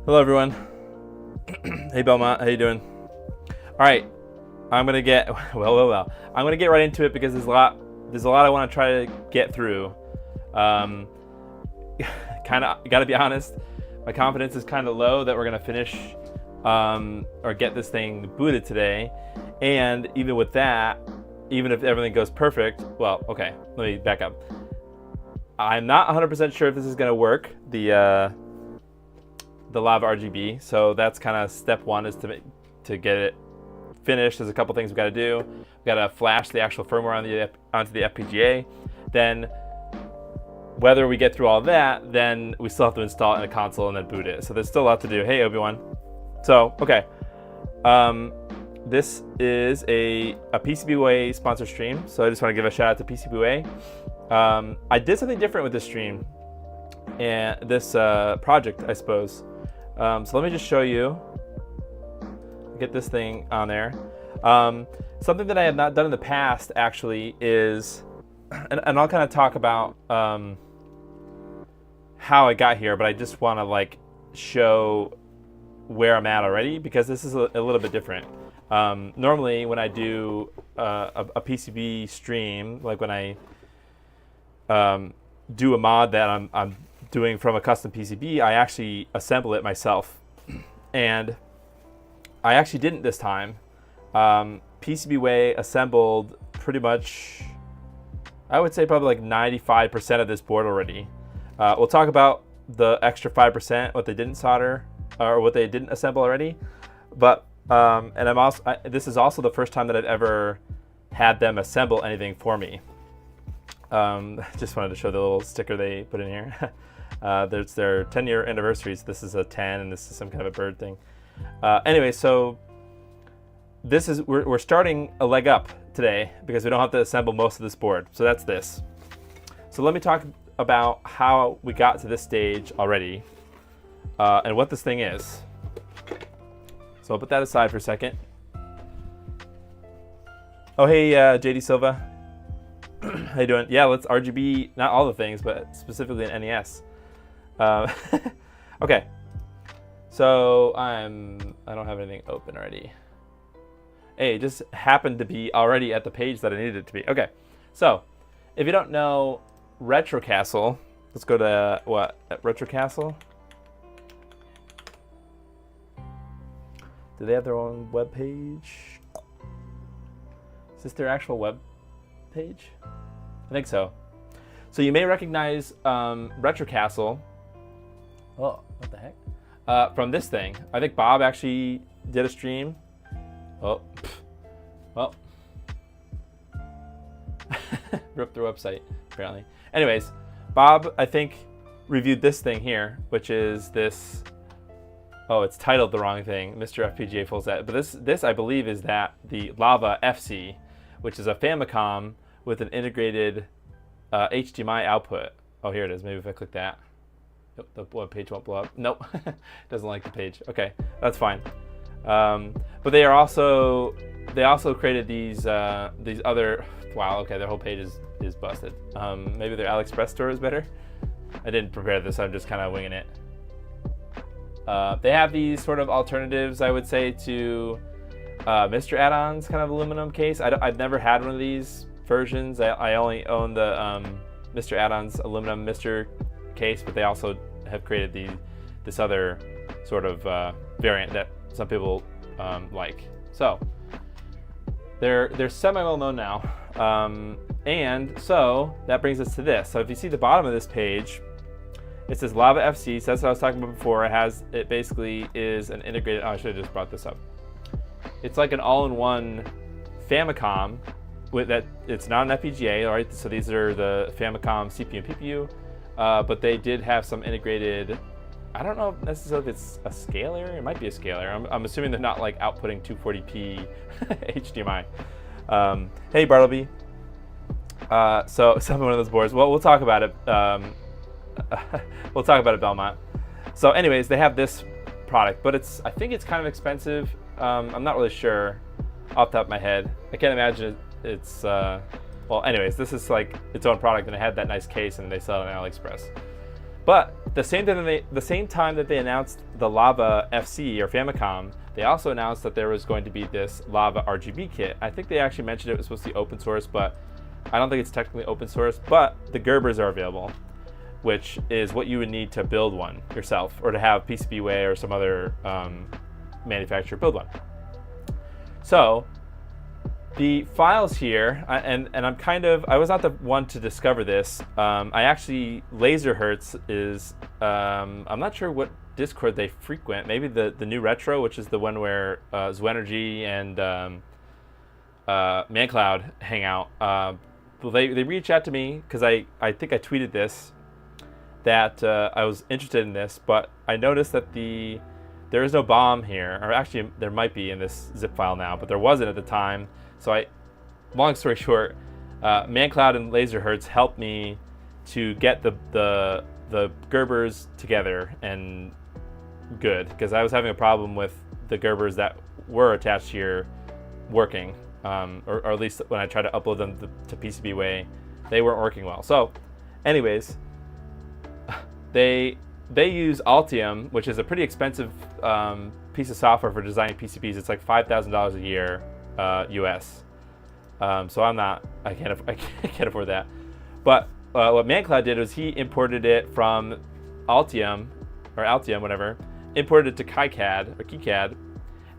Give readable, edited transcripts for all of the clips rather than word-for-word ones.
Hello everyone. Hey Belmont, how you doing? All right, I'm gonna get well. I'm gonna get right into it because there's a lot I want to try to get through. Kind of gotta be honest, my confidence is kind of low that we're gonna finish or get this thing booted today. And even with that, even if everything goes perfect, well, okay, let me back up. I'm not 100% sure if this is gonna work. The Lava RGB, so that's kind of step one, is to get it finished. There's a couple things we've got to do. We've got to flash the actual firmware onto the FPGA. Then, whether we get through all that, then we still have to install it in a console and then boot it. So there's still a lot to do. Hey Obi-Wan. So okay, this is a PCBWay sponsor stream. So I just want to give a shout out to PCBWay. I did something different with this stream and this project, I suppose. So let me just show you, get this thing on there. Something that I have not done in the past actually is, and I'll kind of talk about how I got here, but I just want to like show where I'm at already, because this is a little bit different. Normally when I do a PCB stream, like when I do a mod that I'm doing from a custom PCB, I actually assemble it myself. And I actually didn't this time. PCBWay assembled pretty much, I would say probably like 95% of this board already. We'll talk about the extra 5%, what they didn't solder or what they didn't assemble already. But and this is also the first time that I've ever had them assemble anything for me. Just wanted to show the little sticker they put in here. There's their 10-year anniversary. So this is a 10, and this is some kind of a bird thing. Anyway, so this is we're starting a leg up today because we don't have to assemble most of this board. So that's this. So let me talk about how we got to this stage already and what this thing is. So I'll put that aside for a second. Oh, hey, JD Silva. How you doing? Yeah, let's RGB, not all the things, but specifically in NES. Okay, so I don't have anything open already. Hey, it just happened to be already at the page that I needed it to be. Okay, so if you don't know RetroCastle, let's go to what? RetroCastle? Do they have their own web page? Is this their actual web page? I think so. So you may recognize RetroCastle. Oh, what the heck? From this thing. I think Bob actually did a stream. Oh, well. Ripped their website, apparently. Anyways, Bob, I think, reviewed this thing here, which is this. Oh, it's titled the wrong thing. Mr. FPGA Full Set. But this I believe is the Lava FC, which is a Famicom with an integrated HDMI output. Oh, here it is. Maybe if I click that. Nope, the web page won't blow up. Nope, doesn't like the page. Okay, that's fine. But they also created these other. Wow. Okay, their whole page is busted. Maybe their AliExpress store is better. I didn't prepare this. I'm just kind of winging it. They have these sort of alternatives, I would say, to Mr. Add-on's kind of aluminum case. I've never had one of these versions. I only own the Mr. Add-on's aluminum Mr. case, but they also have created this other sort of variant that some people like. So they're semi-well known now, and so that brings us to this. So if you see the bottom of this page, it says Lava FC. So that's what I was talking about before. It basically is an integrated. Oh, I should have just brought this up. It's like an all-in-one Famicom with that. It's not an FPGA, all right? So these are the Famicom CPU and PPU, but they did have some integrated. I don't know necessarily if it's a scaler. It might be a scaler. I'm assuming they're not like outputting 240p HDMI. Hey Bartleby. So some one of those boards. Well, we'll talk about it. We'll talk about it, Belmont. So anyways, they have this product, but I think it's kind of expensive. I'm not really sure off the top of my head. I can't imagine it's well, anyways, this is like its own product, and it had that nice case, and they sell it on AliExpress. But the same time that they announced the Lava FC or Famicom, they also announced that there was going to be this Lava RGB kit. I think they actually mentioned it was supposed to be open source, but I don't think it's technically open source. But the Gerbers are available, which is what you would need to build one yourself, or to have PCBWay or some other manufacturer build one. So the files here, and I was not the one to discover this. I actually, LaserHertz is, I'm not sure what Discord they frequent. Maybe the new retro, which is the one where Zwenergy and ManCloud hang out. Well, they reached out to me because I think I tweeted this, that I was interested in this, but I noticed that there is no BOM here, or actually there might be in this zip file now, but there wasn't at the time. So long story short, ManCloud and LaserHertz helped me to get the Gerbers together and good, because I was having a problem with the Gerbers that were attached here working, or at least when I tried to upload them to PCBWay, they weren't working well. So anyways, they use Altium, which is a pretty expensive piece of software for designing PCBs. It's like $5,000 a year US. So I can't afford that. But what ManCloud did was he imported it from Altium, whatever, imported it to KiCad,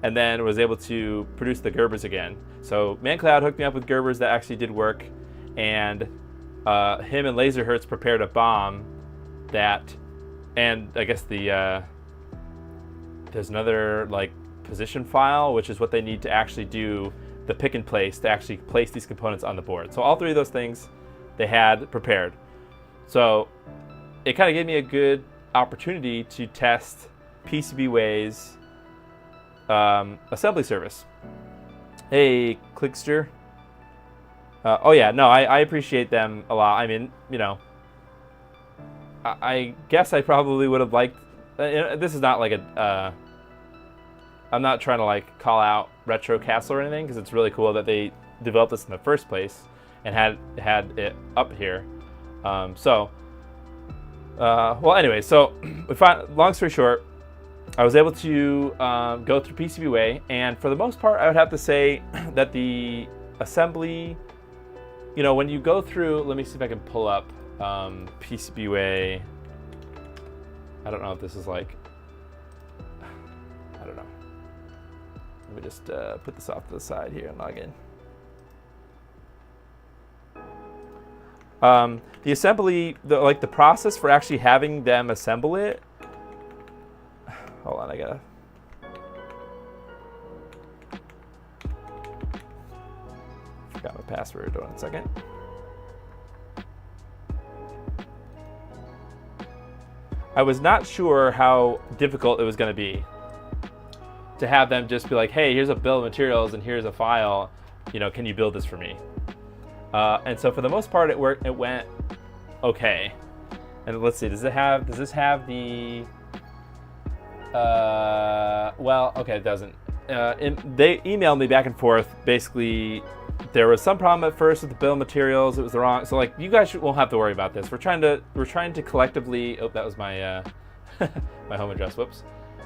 and then was able to produce the Gerbers again. So ManCloud hooked me up with Gerbers that actually did work, and him and LaserHertz prepared a BOM that, and I guess there's another like position file, which is what they need to actually do the pick and place, to actually place these components on the board. So all three of those things they had prepared. So it kind of gave me a good opportunity to test PCBWay's assembly service. Hey, Clickster. Oh yeah, no, I appreciate them a lot. I mean, you know, I guess I probably would have liked, this is not like I'm not trying to like call out Retro Castle or anything, because it's really cool that they developed this in the first place and had it up here. Well, anyway, so long story short, I was able to go through PCBWay, and for the most part, I would have to say that the assembly, you know, when you go through, let me see if I can pull up PCBWay. I don't know if this is like, I don't know. Let me just put this off to the side here and log in. The assembly, the process for actually having them assemble it. Hold on, I gotta. Forgot my password. Hold on a second. I was not sure how difficult it was going to be to have them just be like, hey, here's a bill of materials and here's a file, you know, can you build this for me? And so for the most part, it went okay. And let's see, does this have the, well, okay, it doesn't. They emailed me back and forth. Basically, there was some problem at first with the bill of materials. It was the wrong. So like, you guys won't have to worry about this. We're trying to collectively. Oh, that was my my home address. Whoops.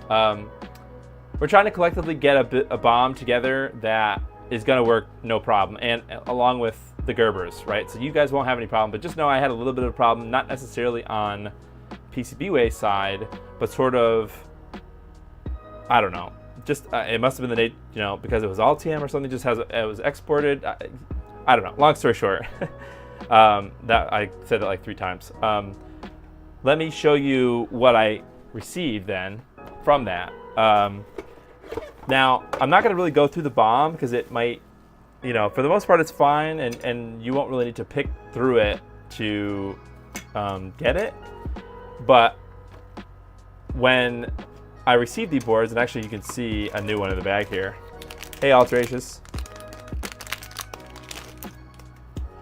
We're trying to collectively get a BOM together that is going to work no problem, and along with the Gerbers, right? So you guys won't have any problem. But just know I had a little bit of a problem, not necessarily on PCBWay side, but sort of, I don't know. Just it must have been the date, you know, because it was Altium or something. Just it was exported. I don't know. Long story short, that I said that like 3 times. Let me show you what I received then from that. Now I'm not going to really go through the BOM because it might, you know, for the most part it's fine, and you won't really need to pick through it to get it. But when I received the boards, and actually you can see a new one in the bag here. Hey, Alteracious.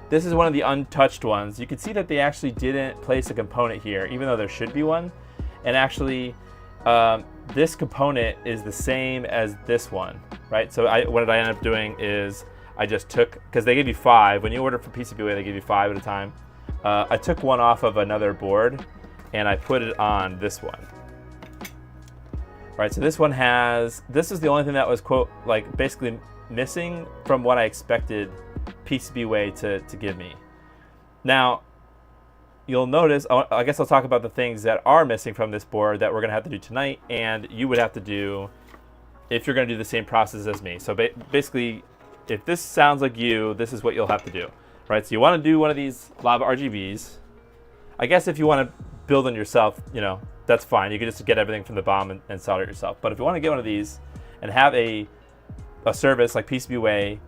This is one of the untouched ones. You can see that they actually didn't place a component here, even though there should be one. And actually, this component is the same as this one, right? So what I ended up doing is I just took, because they give you 5. When you order for PCBWay, they give you 5 at a time. I took one off of another board, and I put it on this one. All right, so this one has, this is the only thing that was, quote, like basically missing from what I expected PCBWay to give me. Now, you'll notice, I guess I'll talk about the things that are missing from this board that we're gonna have to do tonight, and you would have to do if you're gonna do the same process as me. So basically, if this sounds like you, this is what you'll have to do, right? So you wanna do one of these Lava RGBs. I guess if you wanna build them yourself, you know, that's fine. You can just get everything from the BOM and solder it yourself. But if you wanna get one of these and have a service like PCBWay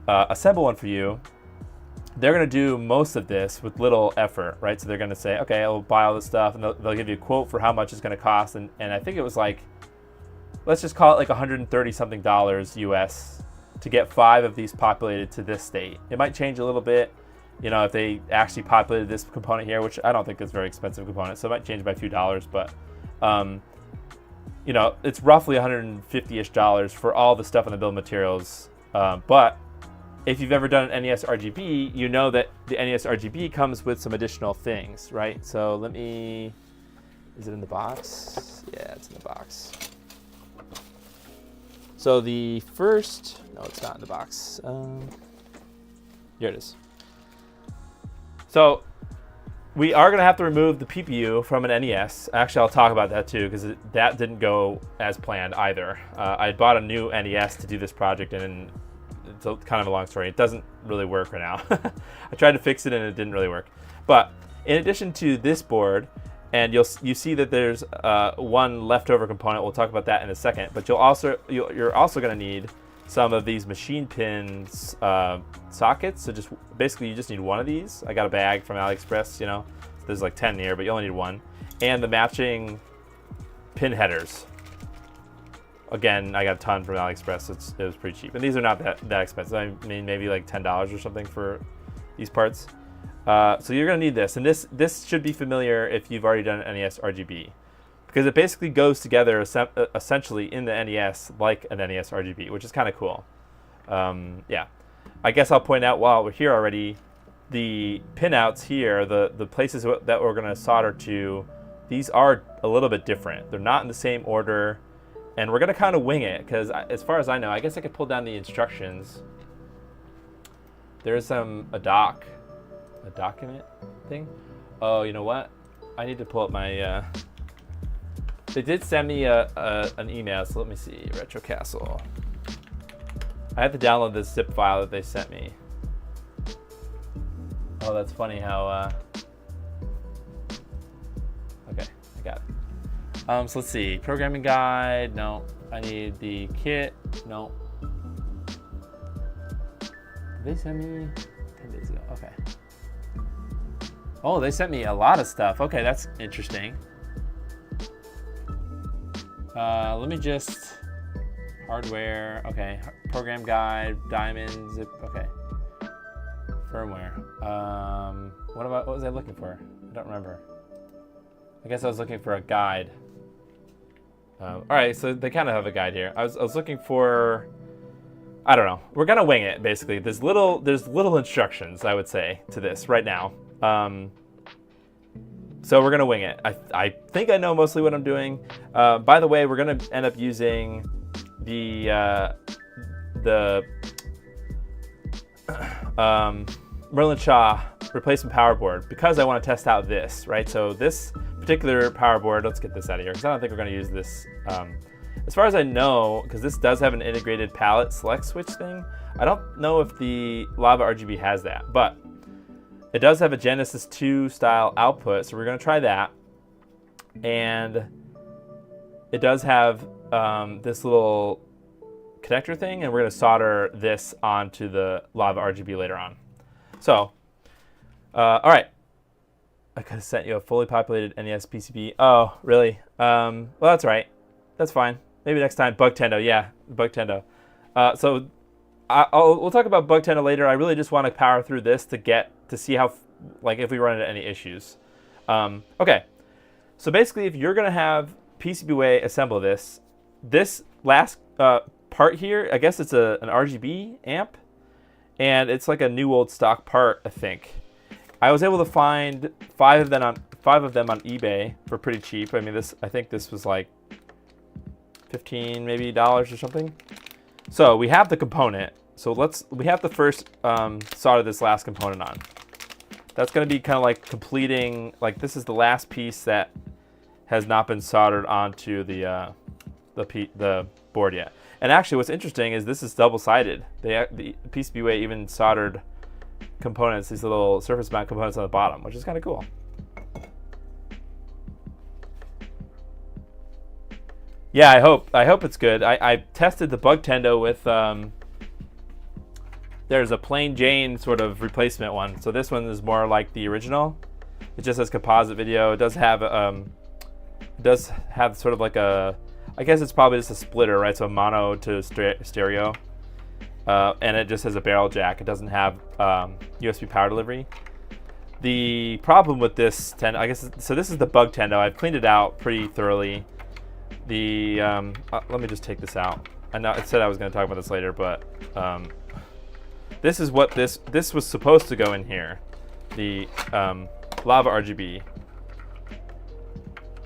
assemble one for you, they're gonna do most of this with little effort, right? So they're gonna say, okay, I'll buy all this stuff, and they'll give you a quote for how much it's gonna cost, and I think it was like, let's just call it like $130 something US to get 5 of these populated to this state. It might change a little bit, you know, if they actually populated this component here, which I don't think is a very expensive component, so it might change by a few dollars, but you know, it's roughly $150-ish for all the stuff in the bill of materials. But if you've ever done an NESRGB, you know that the NESRGB comes with some additional things, right? So let me, is it in the box? Yeah, it's in the box. So the first, no, it's not in the box. Here it is. So we are gonna have to remove the PPU from an NES. Actually, I'll talk about that too, because that didn't go as planned either. I bought a new NES to do this project, and it's kind of a long story. It doesn't really work right now. I tried to fix it and it didn't really work. But in addition to this board, and you see that there's one leftover component. We'll talk about that in a second. But you're also going to need some of these machine pins sockets. So just basically you just need one of these. I got a bag from AliExpress. You know, there's like 10 here, but you only need one, and the matching pin headers. Again, I got a ton from AliExpress. It was pretty cheap, and these are not that expensive. I mean, maybe like $10 or something for these parts. So you're gonna need this, and this should be familiar if you've already done an NESRGB, because it basically goes together essentially in the NES like an NESRGB, which is kind of cool. Yeah, I guess I'll point out while we're here already, the pinouts here, the places that we're gonna solder to, these are a little bit different. They're not in the same order. And we're gonna kind of wing it, because as far as I know, I guess I could pull down the instructions. There's a document thing. Oh, you know what? I need to pull up my, they did send me an email, so let me see, Retro Castle. I have to download this zip file that they sent me. Oh, that's funny how, okay, I got it. So let's see, programming guide, no. I need the kit, no. Did they send me 10 days ago? Okay. Oh, they sent me a lot of stuff. Okay, that's interesting. Let me just, hardware, okay. Program guide, diamond, zip, okay. Firmware. What was I looking for? I don't remember. I guess I was looking for a guide. All right, so they kind of have a guide here. I was looking for, I don't know. We're gonna wing it basically. There's little instructions, I would say, to this right now. So we're gonna wing it. I think I know mostly what I'm doing. By the way, we're gonna end up using the Merlin Shaw replacement power board, because I want to test out this, right? So this particular power board, let's get this out of here, because I don't think we're going to use this. As far as I know, because this does have an integrated palette select switch thing, I don't know if the Lava RGB has that, but it does have a Genesis 2 style output, so we're going to try that. And it does have this little connector thing, and we're going to solder this onto the Lava RGB later on. So, all right. I could have sent you a fully populated NES PCB. Oh, really? Well, that's all right. That's fine. Maybe next time. Bugtendo, yeah, Bugtendo. So we'll talk about Bugtendo later. I really just want to power through this to see how, like, if we run into any issues. Okay. So basically, if you're gonna have PCBWay assemble this last part here, I guess it's an RGB amp, and it's like a new old stock part, I think. I was able to find five of them 5 of them on eBay for pretty cheap. I mean, I think this was like $15 maybe or something. So we have the component. So we have to first solder this last component on. That's going to be kind of like completing, like this is the last piece that has not been soldered onto the board yet. And actually what's interesting is this is double-sided. The PCBWay even soldered components, these little surface mount components on the bottom, which is kind of cool. Yeah, I hope it's good. I tested the bug tendo with there's a plain Jane sort of replacement one. So this one is more like the original. It just has composite video. It does have sort of like a, I guess it's probably just a splitter, right? So mono to stereo. And it just has a barrel jack. It doesn't have USB power delivery. The problem with this tendo, I guess, so this is the bug tendo. I've cleaned it out pretty thoroughly. Let me just take this out. I know I said I was going to talk about this later, but this is what this was supposed to go in here, the Lava RGB.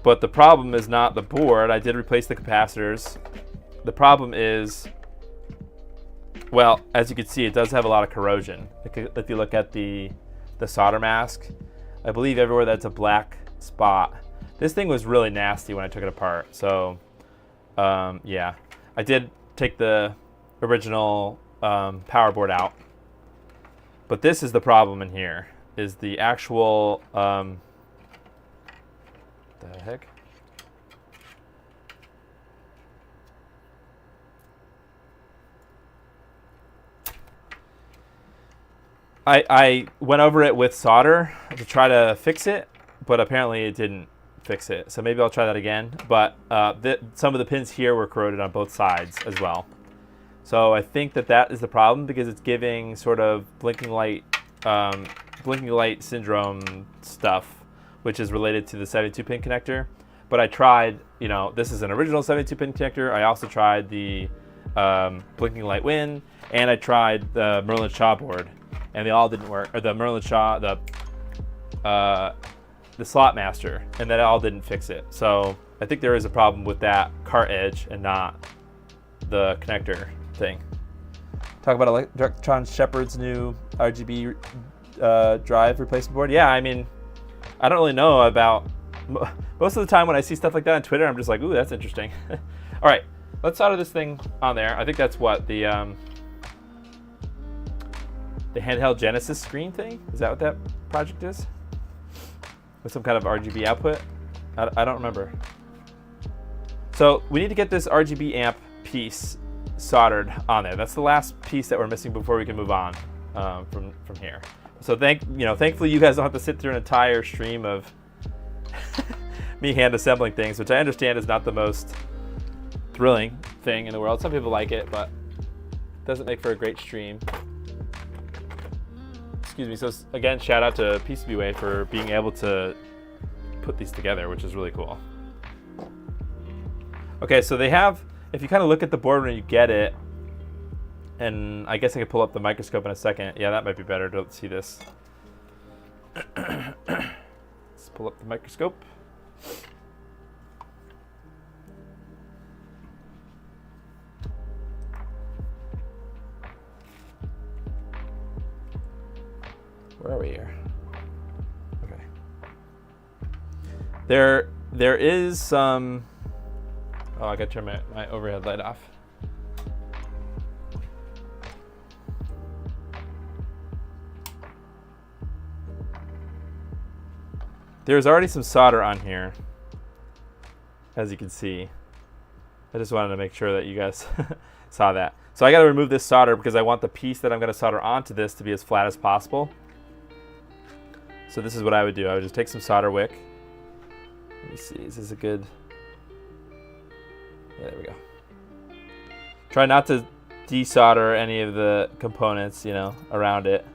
But the problem is not the board. I did replace the capacitors. The problem is, well, as you can see, it does have a lot of corrosion. If you look at the solder mask, I believe everywhere that's a black spot. This thing was really nasty when I took it apart. So, yeah, I did take the original power board out. But this is the problem in here, is the actual, the heck? I went over it with solder to try to fix it, but apparently it didn't fix it. So maybe I'll try that again. But some of the pins here were corroded on both sides as well. So I think that is the problem, because it's giving sort of blinking light syndrome stuff, which is related to the 72-pin connector. But I tried, this is an original 72-pin connector. I also tried the blinking light win, and I tried the Merlin Shaw board, and they all didn't work. Or the Merlin Shaw, the slot master, and that all didn't fix it. So I think there is a problem with that cart edge and not the connector thing. Talk about Electron Shepherd's new RGB drive replacement board. Yeah, I mean, I don't really know about, most of the time when I see stuff like that on Twitter, I'm just like, ooh, that's interesting. All right, let's solder this thing on there. I think that's what, the handheld Genesis screen thing? Is that what that project is? With some kind of RGB output? I don't remember. So we need to get this RGB amp piece soldered on there. That's the last piece that we're missing before we can move on from here. So thankfully you guys don't have to sit through an entire stream of me hand assembling things, which I understand is not the most thrilling thing in the world. Some people like it, but it doesn't make for a great stream. Excuse me. So again, shout out to PCBWay for being able to put these together, which is really cool. Okay, so they have, if you kind of look at the board when you get it, and I guess I could pull up the microscope in a second. Yeah, that might be better to see this. Let's pull up the microscope. Where are we here? Okay. There is some. Oh, I got to turn my overhead light off. There's already some solder on here, as you can see. I just wanted to make sure that you guys saw that. So I got to remove this solder because I want the piece that I'm going to solder onto this to be as flat as possible. So this is what I would do. I would just take some solder wick. Let me see, is this a good... Yeah, there we go. Try not to desolder any of the components, around it.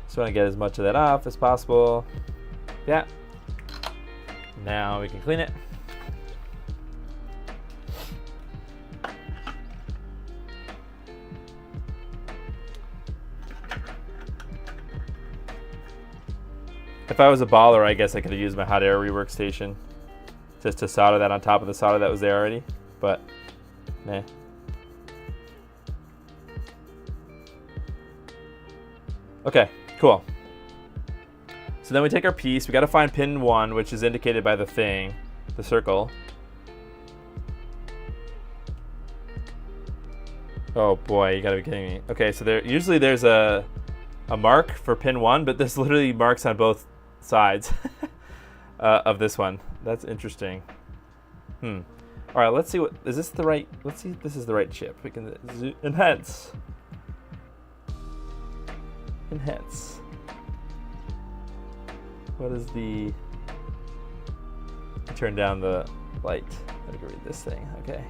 Just want to get as much of that off as possible. that. Now we can clean it. If I was a baller, I guess I could have used my hot air rework station just to solder that on top of the solder that was there already, but nah. Okay, cool. So then we take our piece. We got to find pin 1, which is indicated by the thing, the circle. Oh boy, you got to be kidding me. Okay, so usually there's a mark for pin 1, but there's literally marks on both sides of this one. That's interesting. All right, let's see is this the right, let's see if this is the right chip. We can enhance. Enhance. What is the, turn down the light. Let me go read this thing, okay.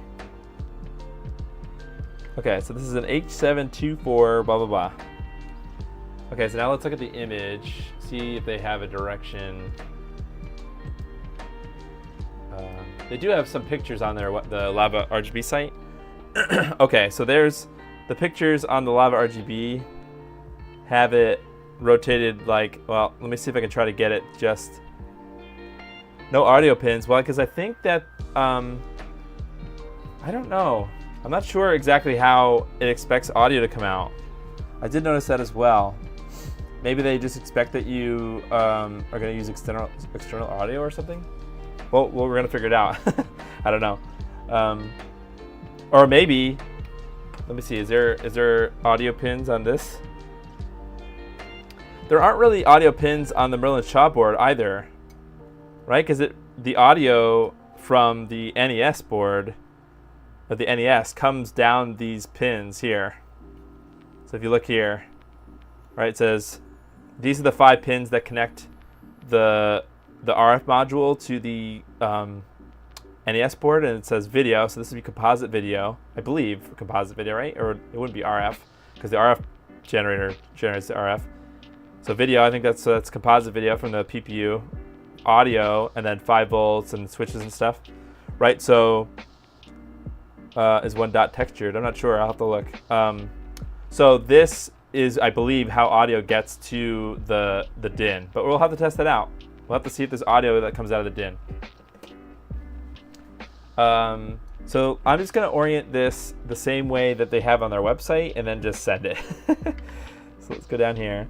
Okay, so this is an H724 blah, blah, blah. Okay, so now let's look at the image, see if they have a direction. They do have some pictures on there, the Lava RGB site. Okay, so there's the pictures on the Lava RGB have it rotated like, well, let me see if I can try to get it just, no audio pins. Well, because I think that, I don't know. I'm not sure exactly how it expects audio to come out. I did notice that as well. Maybe they just expect that you are going to use external audio or something. Well, we're going to figure it out. I don't know. Or maybe, let me see, is there audio pins on this? There aren't really audio pins on the Merlin Shaw board either, right? Because the audio from the NES board, or the NES, comes down these pins here. So if you look here, right, it says these are the 5 pins that connect the RF module to the NES board, and it says video, so this would be composite video, I believe, composite video, right? Or it wouldn't be RF, because the RF generator generates the RF. So video, I think that's composite video from the PPU. Audio, and then 5 volts and switches and stuff, right? So is 1 dot textured? I'm not sure. I'll have to look. So this is, I believe, how audio gets to the DIN, but we'll have to test that out. We'll have to see if there's audio that comes out of the DIN. So I'm just going to orient this the same way that they have on their website and then just send it. So let's go down here.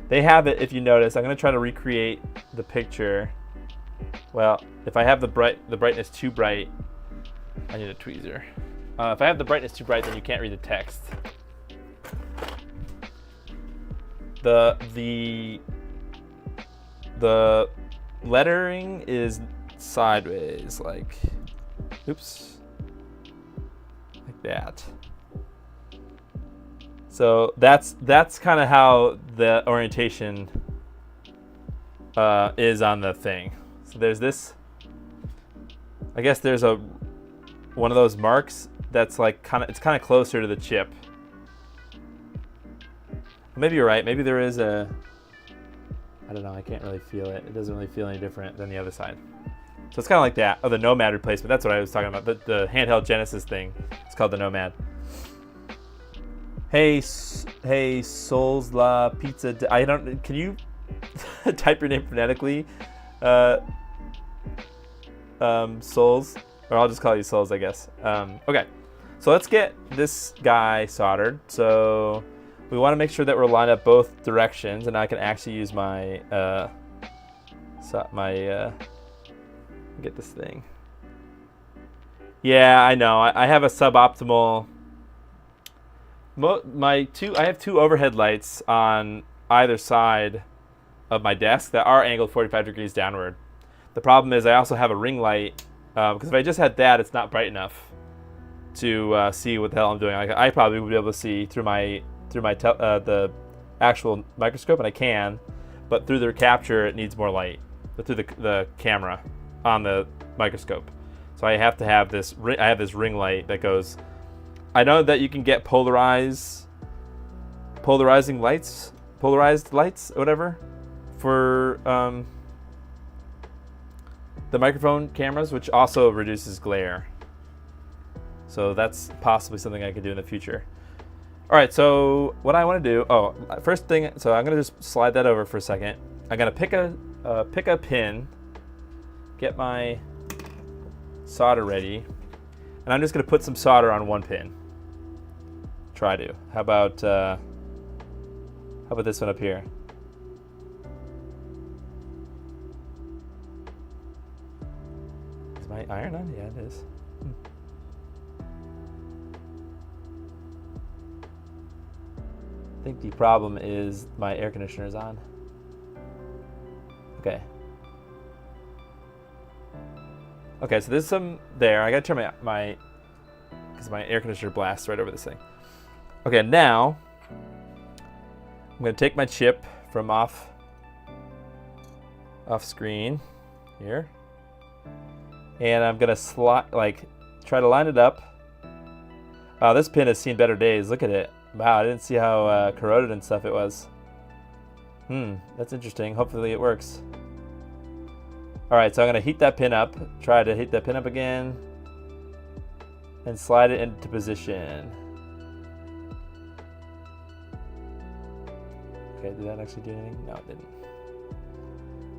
They have it, if you notice. I'm going to try to recreate the picture. Well, if I have the brightness too bright, I need a tweezer. If I have the brightness too bright, then you can't read the text. The lettering is sideways, like, oops, like that. So that's kind of how the orientation is on the thing. So there's this, I guess there's one of those marks that's like it's kind of closer to the chip. Maybe you're right. Maybe there is I don't know. I can't really feel it. It doesn't really feel any different than the other side. So it's kind of like that. Oh, the Nomad replacement. That's what I was talking about. The handheld Genesis thing. It's called the Nomad. Hey, Souls La Pizza. Can you type your name phonetically? Souls, or I'll just call you Souls, I guess. Okay, so let's get this guy soldered. So we want to make sure that we're lined up both directions, and I can actually use my get this thing. Yeah, I know. I have a suboptimal. I have 2 overhead lights on either side of my desk that are angled 45 degrees downward. The problem is I also have a ring light, because if I just had that, it's not bright enough to see what the hell I'm doing. I probably would be able to see through the actual microscope, and I can, but through the capture it needs more light, but through the camera on the microscope. So I have to have this. I have this ring light that goes. I know that you can get polarized lights, or whatever, for the microphone cameras, which also reduces glare. So that's possibly something I could do in the future. All right, so what I want to do, first thing, so I'm gonna just slide that over for a second. I'm gonna pick a pin, get my solder ready, and I'm just gonna put some solder on one pin. Try to. How about this one up here? Is my iron on? Yeah, it is. I think the problem is my air conditioner is on. Okay. Okay, so there's some there. I gotta turn my because my air conditioner blasts right over this thing. Okay, now I'm gonna take my chip from off screen here, and I'm gonna try to line it up. Wow, this pin has seen better days. Look at it. Wow, I didn't see how corroded and stuff it was. That's interesting. Hopefully it works. All right, so I'm gonna heat that pin up. Try to heat that pin up again, and slide it into position. Okay, did that actually do anything? No, it didn't.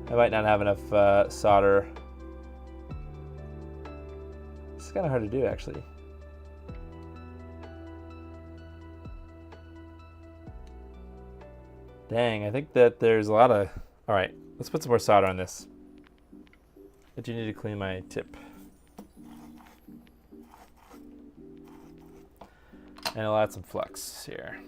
I might not have enough solder. This is kind of hard to do, actually. Dang, I think that there's a lot of... All right, let's put some more solder on this. I do need to clean my tip. And I'll add some flux here.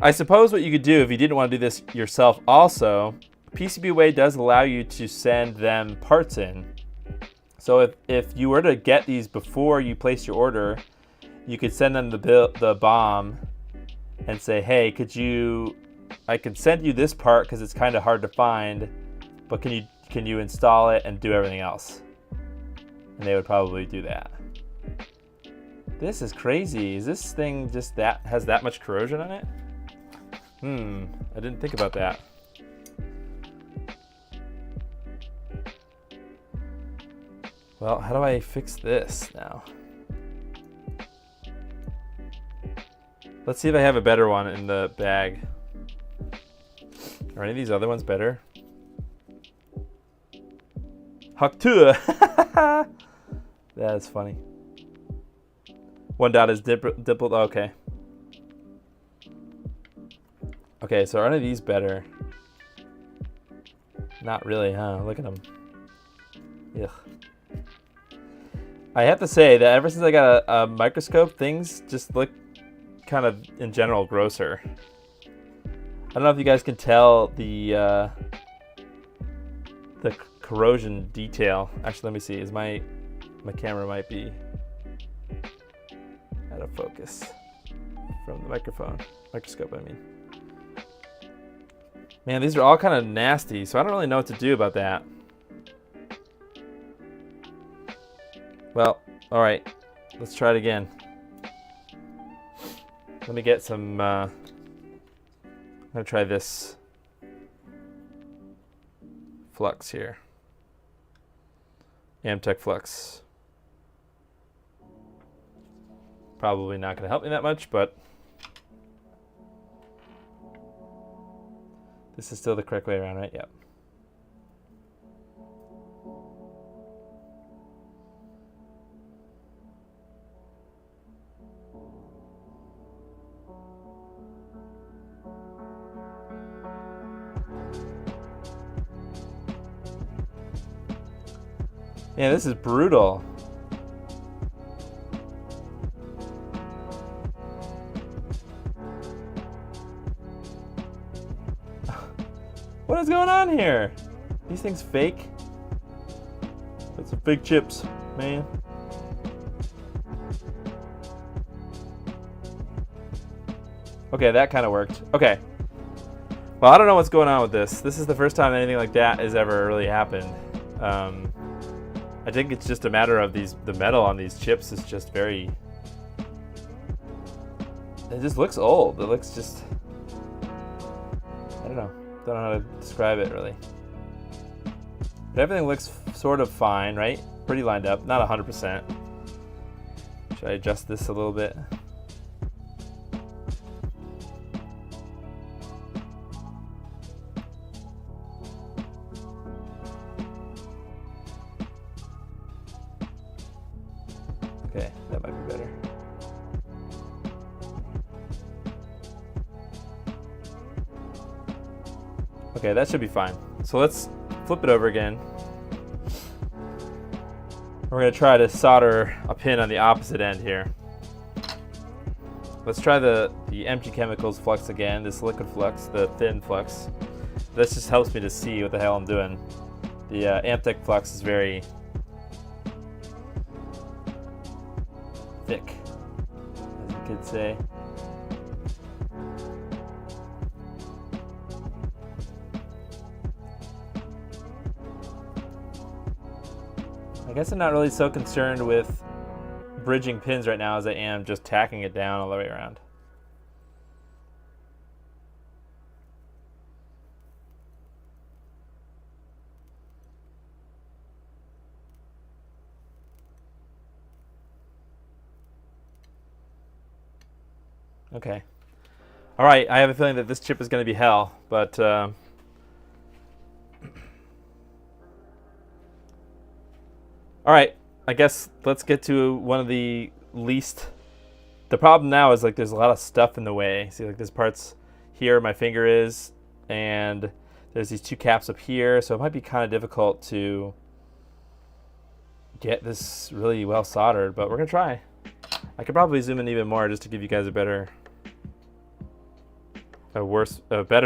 I suppose what you could do if you didn't want to do this yourself also, PCBWay does allow you to send them parts in. So if you were to get these before you place your order, you could send them the BOM and say, hey, I could send you this part because it's kind of hard to find, but can you install it and do everything else? And they would probably do that. This is crazy. Is this thing just has that much corrosion on it? I didn't think about that. Well, how do I fix this now? Let's see if I have a better one in the bag. Are any of these other ones better? Haktua! That is funny. One dot is dimpled. Okay. Okay, so are any of these better? Not really, huh? Look at them. Ugh. I have to say that ever since I got a microscope, things just look kind of, in general, grosser. I don't know if you guys can tell the corrosion detail. Actually, let me see. Is my camera might be out of focus from the microscope, I mean. Man, these are all kind of nasty, so I don't really know what to do about that. Well, all right, let's try it again. Let me get some, I'm gonna try this flux here. Amtech flux. Probably not gonna help me that much, but this is still the correct way around, right? Yep. Yeah, this is brutal. What is going on here? These things fake? That's some fake chips, man. Okay, that kind of worked. Okay. Well, I don't know what's going on with this. This is the first time anything like that has ever really happened. I think it's just a matter of the metal on these chips is just very, it just looks old. It looks just, I don't know how to describe it really. But everything looks sort of fine, right? Pretty lined up, not 100%. Should I adjust this a little bit? Okay, that might be better. Okay, that should be fine. So let's flip it over again. We're going to try to solder a pin on the opposite end here. Let's try the empty chemicals flux again, this liquid flux, the thin flux. This just helps me to see what the hell I'm doing. The Amtech flux is very thick, as you could say. I guess I'm not really so concerned with bridging pins right now as I am just tacking it down all the way around. Okay. All right, I have a feeling that this chip is going to be hell, but all right, I guess let's get to one of the least. The problem now is like there's a lot of stuff in the way. See, like there's parts here my finger is, and there's these two caps up here, so it might be kind of difficult to get this really well soldered, but we're gonna try. I could probably zoom in even more just to give you guys a better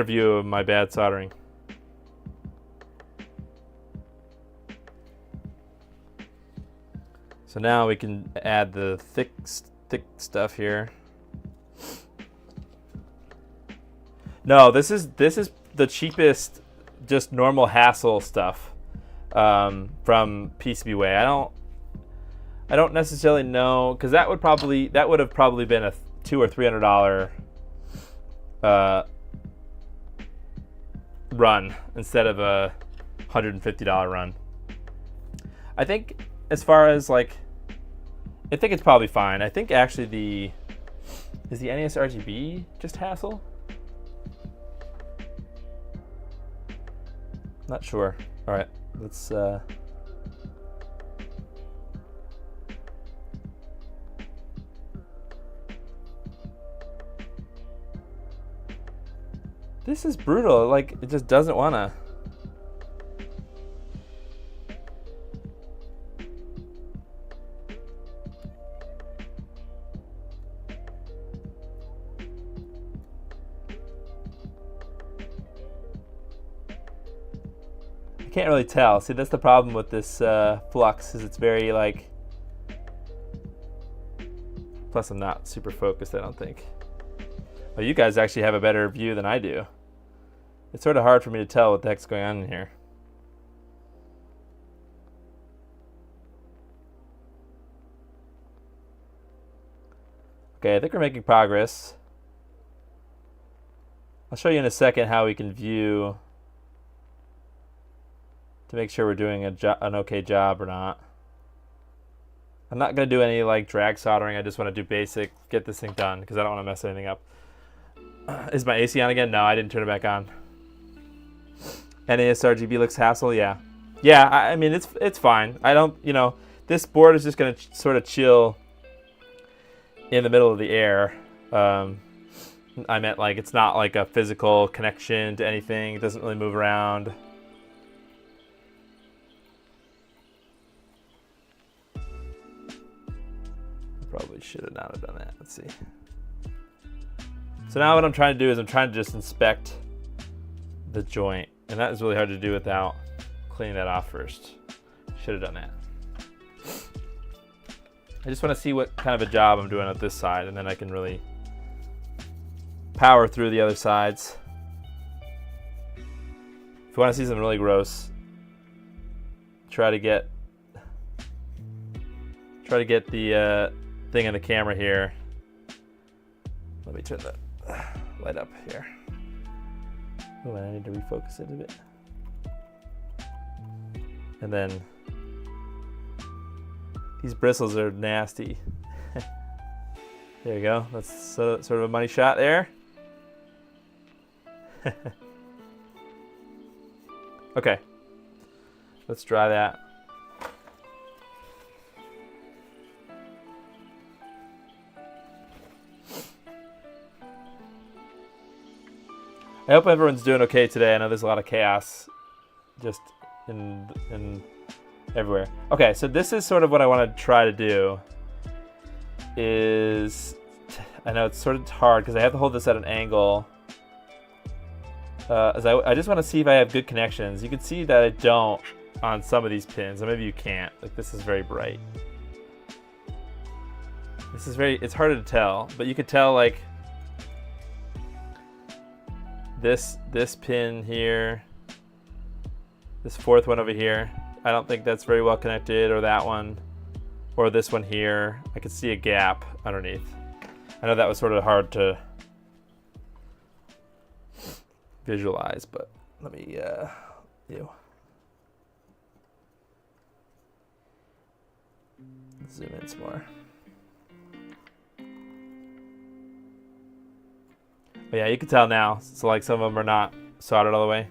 view of my bad soldering. So now we can add the thick stuff here. No, this is the cheapest, just normal hassle stuff from PCBWay. I don't necessarily know, because that would have probably been a $200 or $300 run instead of a $150 run. I think as far as like, I think it's probably fine. I think actually is the NESRGB just hassle? Not sure. All right, let's this is brutal. Like, it just doesn't wanna. I can't really tell. See, that's the problem with this flux, is it's very like, plus I'm not super focused, I don't think. Well, you guys actually have a better view than I do. It's sort of hard for me to tell what the heck's going on in here. Okay, I think we're making progress. I'll show you in a second how we can view to make sure we're doing an okay job or not. I'm not going to do any like drag soldering. I just want to do basic, get this thing done, because I don't want to mess anything up. Is my AC on again? No, I didn't turn it back on. NESRGB looks hassle, yeah. Yeah, I mean, it's fine. I don't, this board is just going to sort of chill in the middle of the air. I meant like it's not like a physical connection to anything. It doesn't really move around. Probably should have not have done that. Let's see. So now what I'm trying to do is I'm trying to just inspect the joint, and that is really hard to do without cleaning that off first. Should have done that. I just want to see what kind of a job I'm doing at this side, and then I can really power through the other sides. If you want to see something really gross, try to get Try to get the thing in the camera here. Let me turn the light up here. Oh, and I need to refocus it a bit. And then these bristles are nasty. There you go. That's sort of a money shot there. Okay, let's dry that. I hope everyone's doing okay today. I know there's a lot of chaos just in everywhere. Okay, so this is sort of what I want to try to do. I know it's sort of hard because I have to hold this at an angle. As I just want to see if I have good connections. You can see that I don't on some of these pins, or maybe you can't. Like, this is very bright. It's harder to tell, but you could tell, like, this pin here, this fourth one over here, I don't think that's very well connected, or that one, or this one here. I could see a gap underneath. I know that was sort of hard to visualize, but let me zoom in some more. But yeah, you can tell now. So like some of them are not soldered all the way.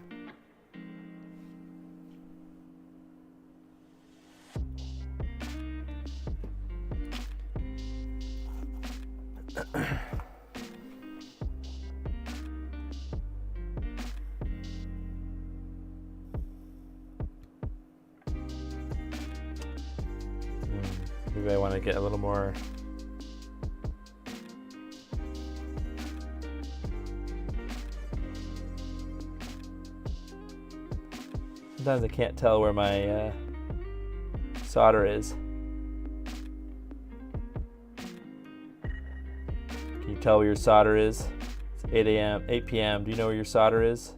Maybe I want to get a little more. Sometimes I can't tell where my solder is. Can you tell where your solder is? It's 8 p.m. Do you know where your solder is?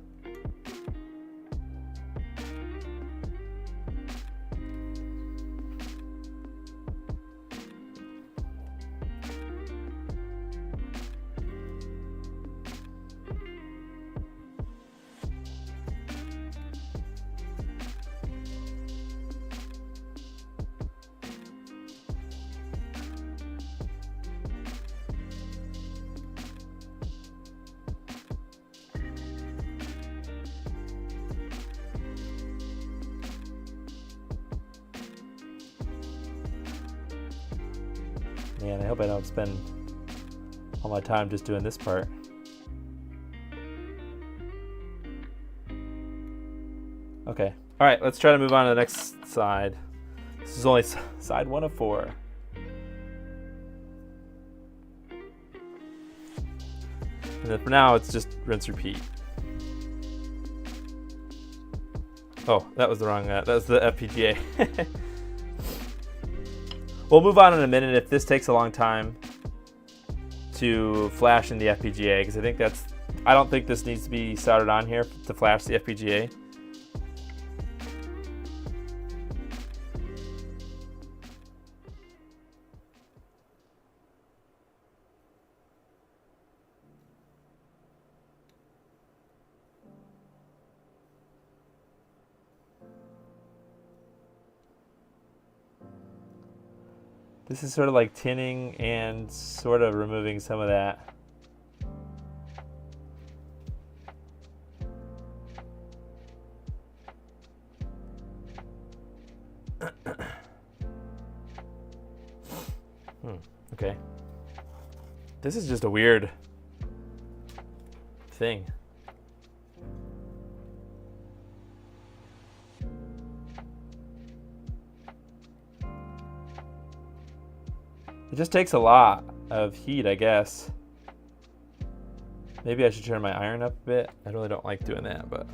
Man, I hope I don't spend all my time just doing this part. Okay. All right, let's try to move on to the next side. This is only side 1 of 4. And then for now, it's just rinse, repeat. Oh, that was the wrong, that was the FPGA. We'll move on in a minute if this takes a long time to flash in the FPGA, because I don't think this needs to be soldered on here to flash the FPGA. This is sort of like tinning and sort of removing some of that. Okay. This is just a weird thing. It just takes a lot of heat, I guess. Maybe I should turn my iron up a bit. I really don't like doing that, but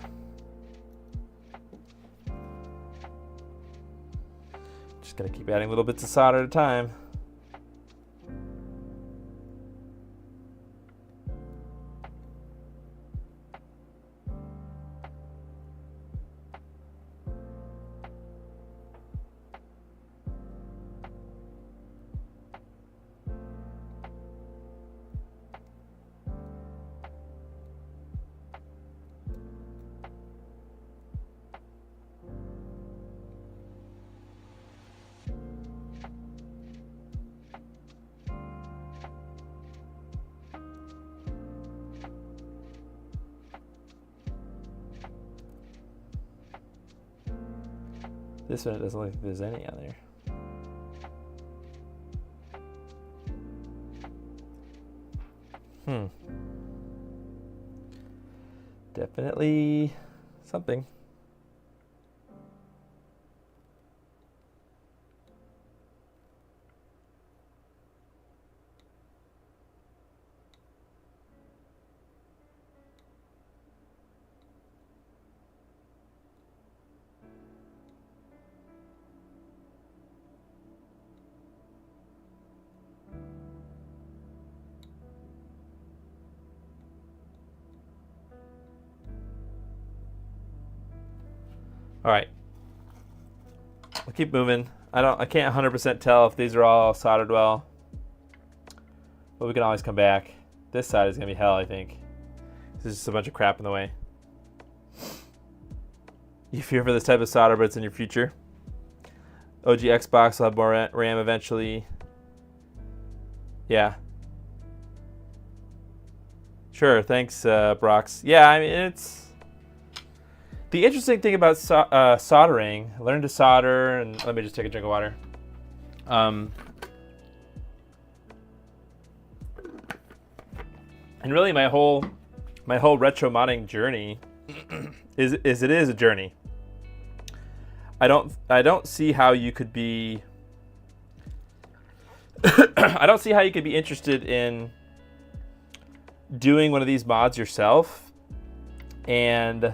just gonna keep adding little bits of solder at a time. This one, it doesn't look like there's any on there. Definitely something. All right, we'll keep moving. I can't 100% tell if these are all soldered well, but we can always come back. This side is gonna be hell, I think. This is just a bunch of crap in the way. You fear for this type of solder, but it's in your future. OG Xbox will have more RAM eventually. Yeah. Sure, thanks, Brox. Yeah, I mean, it's... The interesting thing about soldering, learn to solder, and let me just take a drink of water. And really, my whole retro modding journey is a journey. I don't see how you could be. I don't see how you could be interested in doing one of these mods yourself and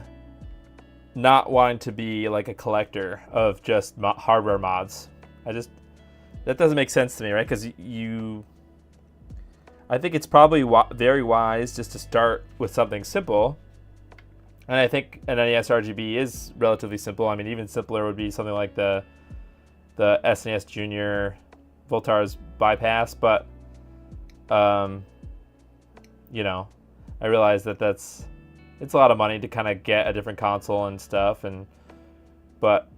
not wanting to be like a collector of just hardware mods. That doesn't make sense to me, right? Because I think it's probably very wise just to start with something simple. And I think an NESRGB is relatively simple. I mean, even simpler would be something like the SNES Junior Voltar's bypass. But, you know, I realize that it's a lot of money to kind of get a different console and stuff. But,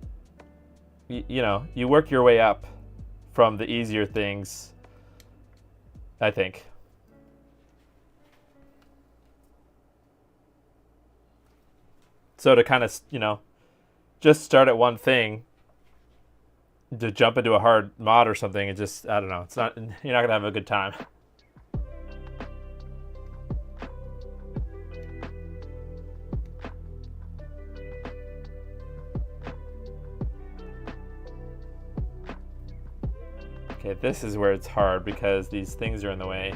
you know, you work your way up from the easier things, I think. So to kind of, you know, just start at one thing, to jump into a hard mod or something, it just, I don't know, you're not gonna have a good time. Okay, this is where it's hard because these things are in the way.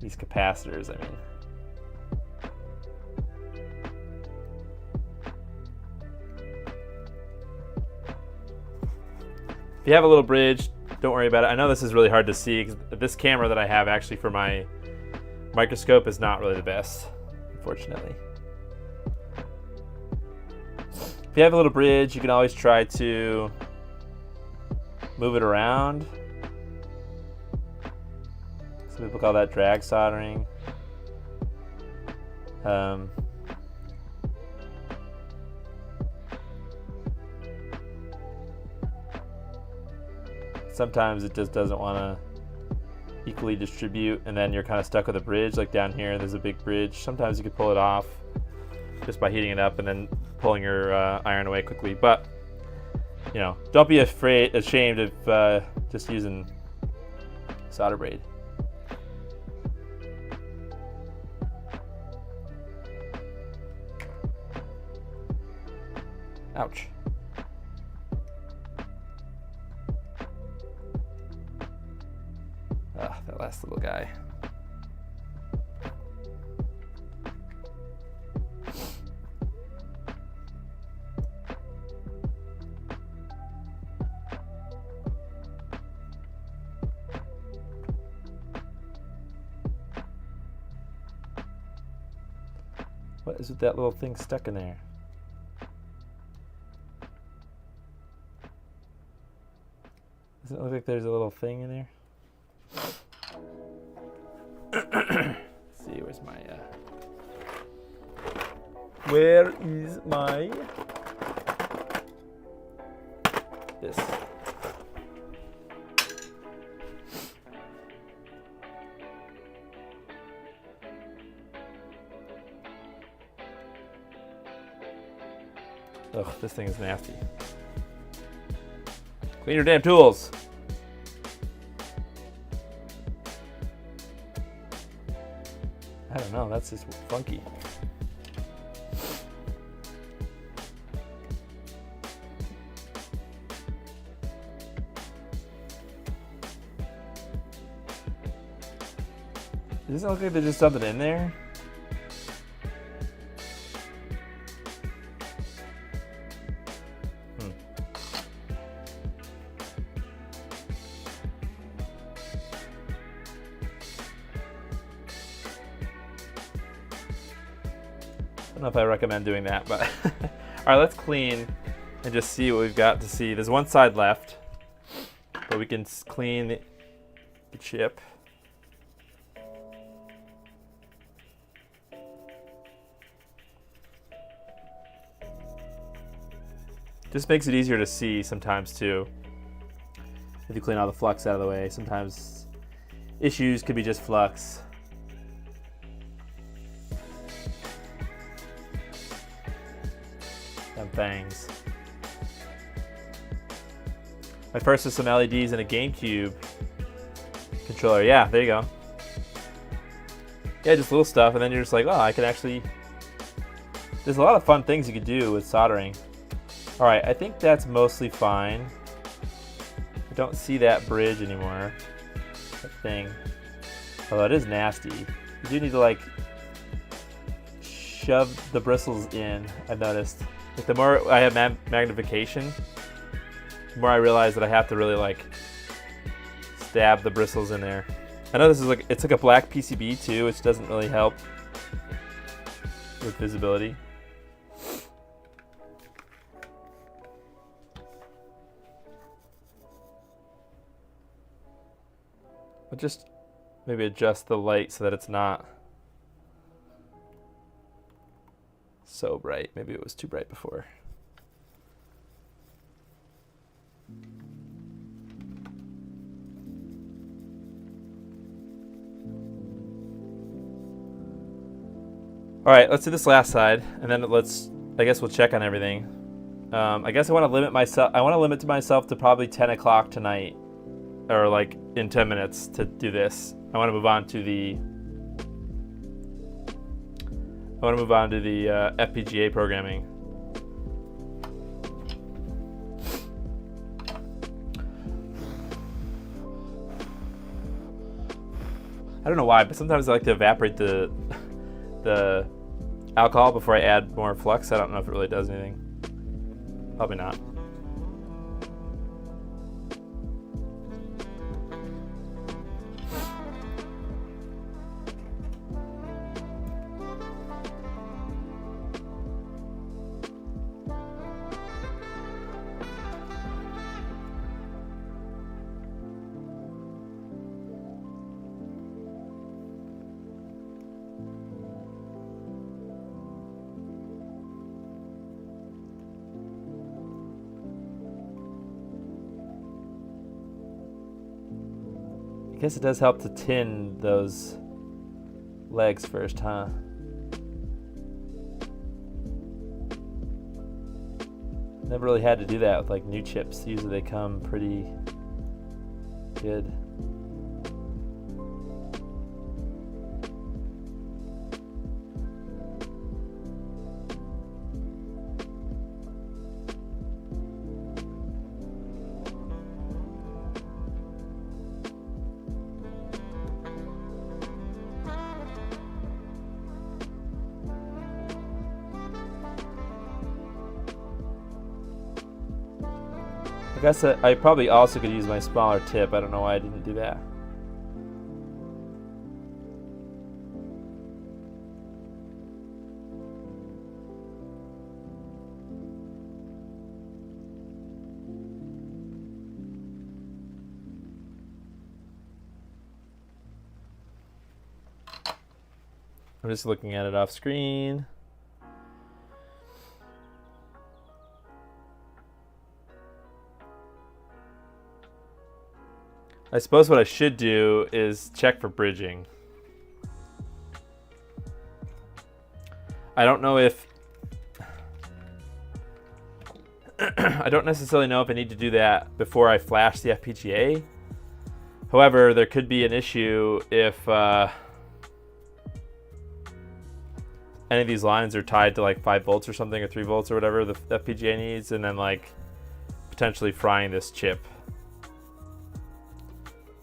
These capacitors, I mean. If you have a little bridge, don't worry about it. I know this is really hard to see because this camera that I have actually for my microscope is not really the best, unfortunately. If you have a little bridge, you can always try to move it around. Some people call that drag soldering. Sometimes it just doesn't want to equally distribute, and then you're kind of stuck with a bridge. Like down here, there's a big bridge. Sometimes you could pull it off just by heating it up and then pulling your iron away quickly. But, you know, don't be ashamed of just using solder braid. Ouch. That last little guy. What is with that little thing stuck in there? Doesn't it look like there's a little thing in there? Let's see, where's my where is my this? Ugh, this thing is nasty. Clean your damn tools. I don't know, that's just funky. Does it look like there's just something in there? I don't know if I recommend doing that, but all right, let's clean and just see what we've got to see. There's one side left, but we can clean the chip. Just makes it easier to see sometimes too. If you clean all the flux out of the way, sometimes issues could be just flux. And things. My first was some LEDs and a GameCube controller. Yeah, there you go. Yeah, just little stuff, and then you're just like, oh, I can actually. There's a lot of fun things you could do with soldering. All right, I think that's mostly fine. I don't see that bridge anymore. That thing. Although it is nasty. You do need to like shove the bristles in, I've noticed. Like the more I have magnification, the more I realize that I have to really like stab the bristles in there. I know this is like, it's like a black PCB too, which doesn't really help with visibility. I'll just maybe adjust the light so that it's not so bright. Maybe it was too bright before. All right, let's do this last side, and then I guess we'll check on everything. I guess I want to limit myself. I want to limit myself to probably 10 o'clock tonight, or like in 10 minutes to do this. I want to move on to the FPGA programming. I don't know why, but sometimes I like to evaporate the alcohol before I add more flux. I don't know if it really does anything. Probably not. I guess it does help to tin those legs first, huh? Never really had to do that with like new chips. Usually they come pretty good. I guess I probably also could use my smaller tip. I don't know why I didn't do that. I'm just looking at it off screen. I suppose what I should do is check for bridging. I don't know if I don't necessarily know if I need to do that before I flash the FPGA. However, there could be an issue if any of these lines are tied to like 5 volts or something, or 3 volts or whatever the FPGA needs, and then like potentially frying this chip.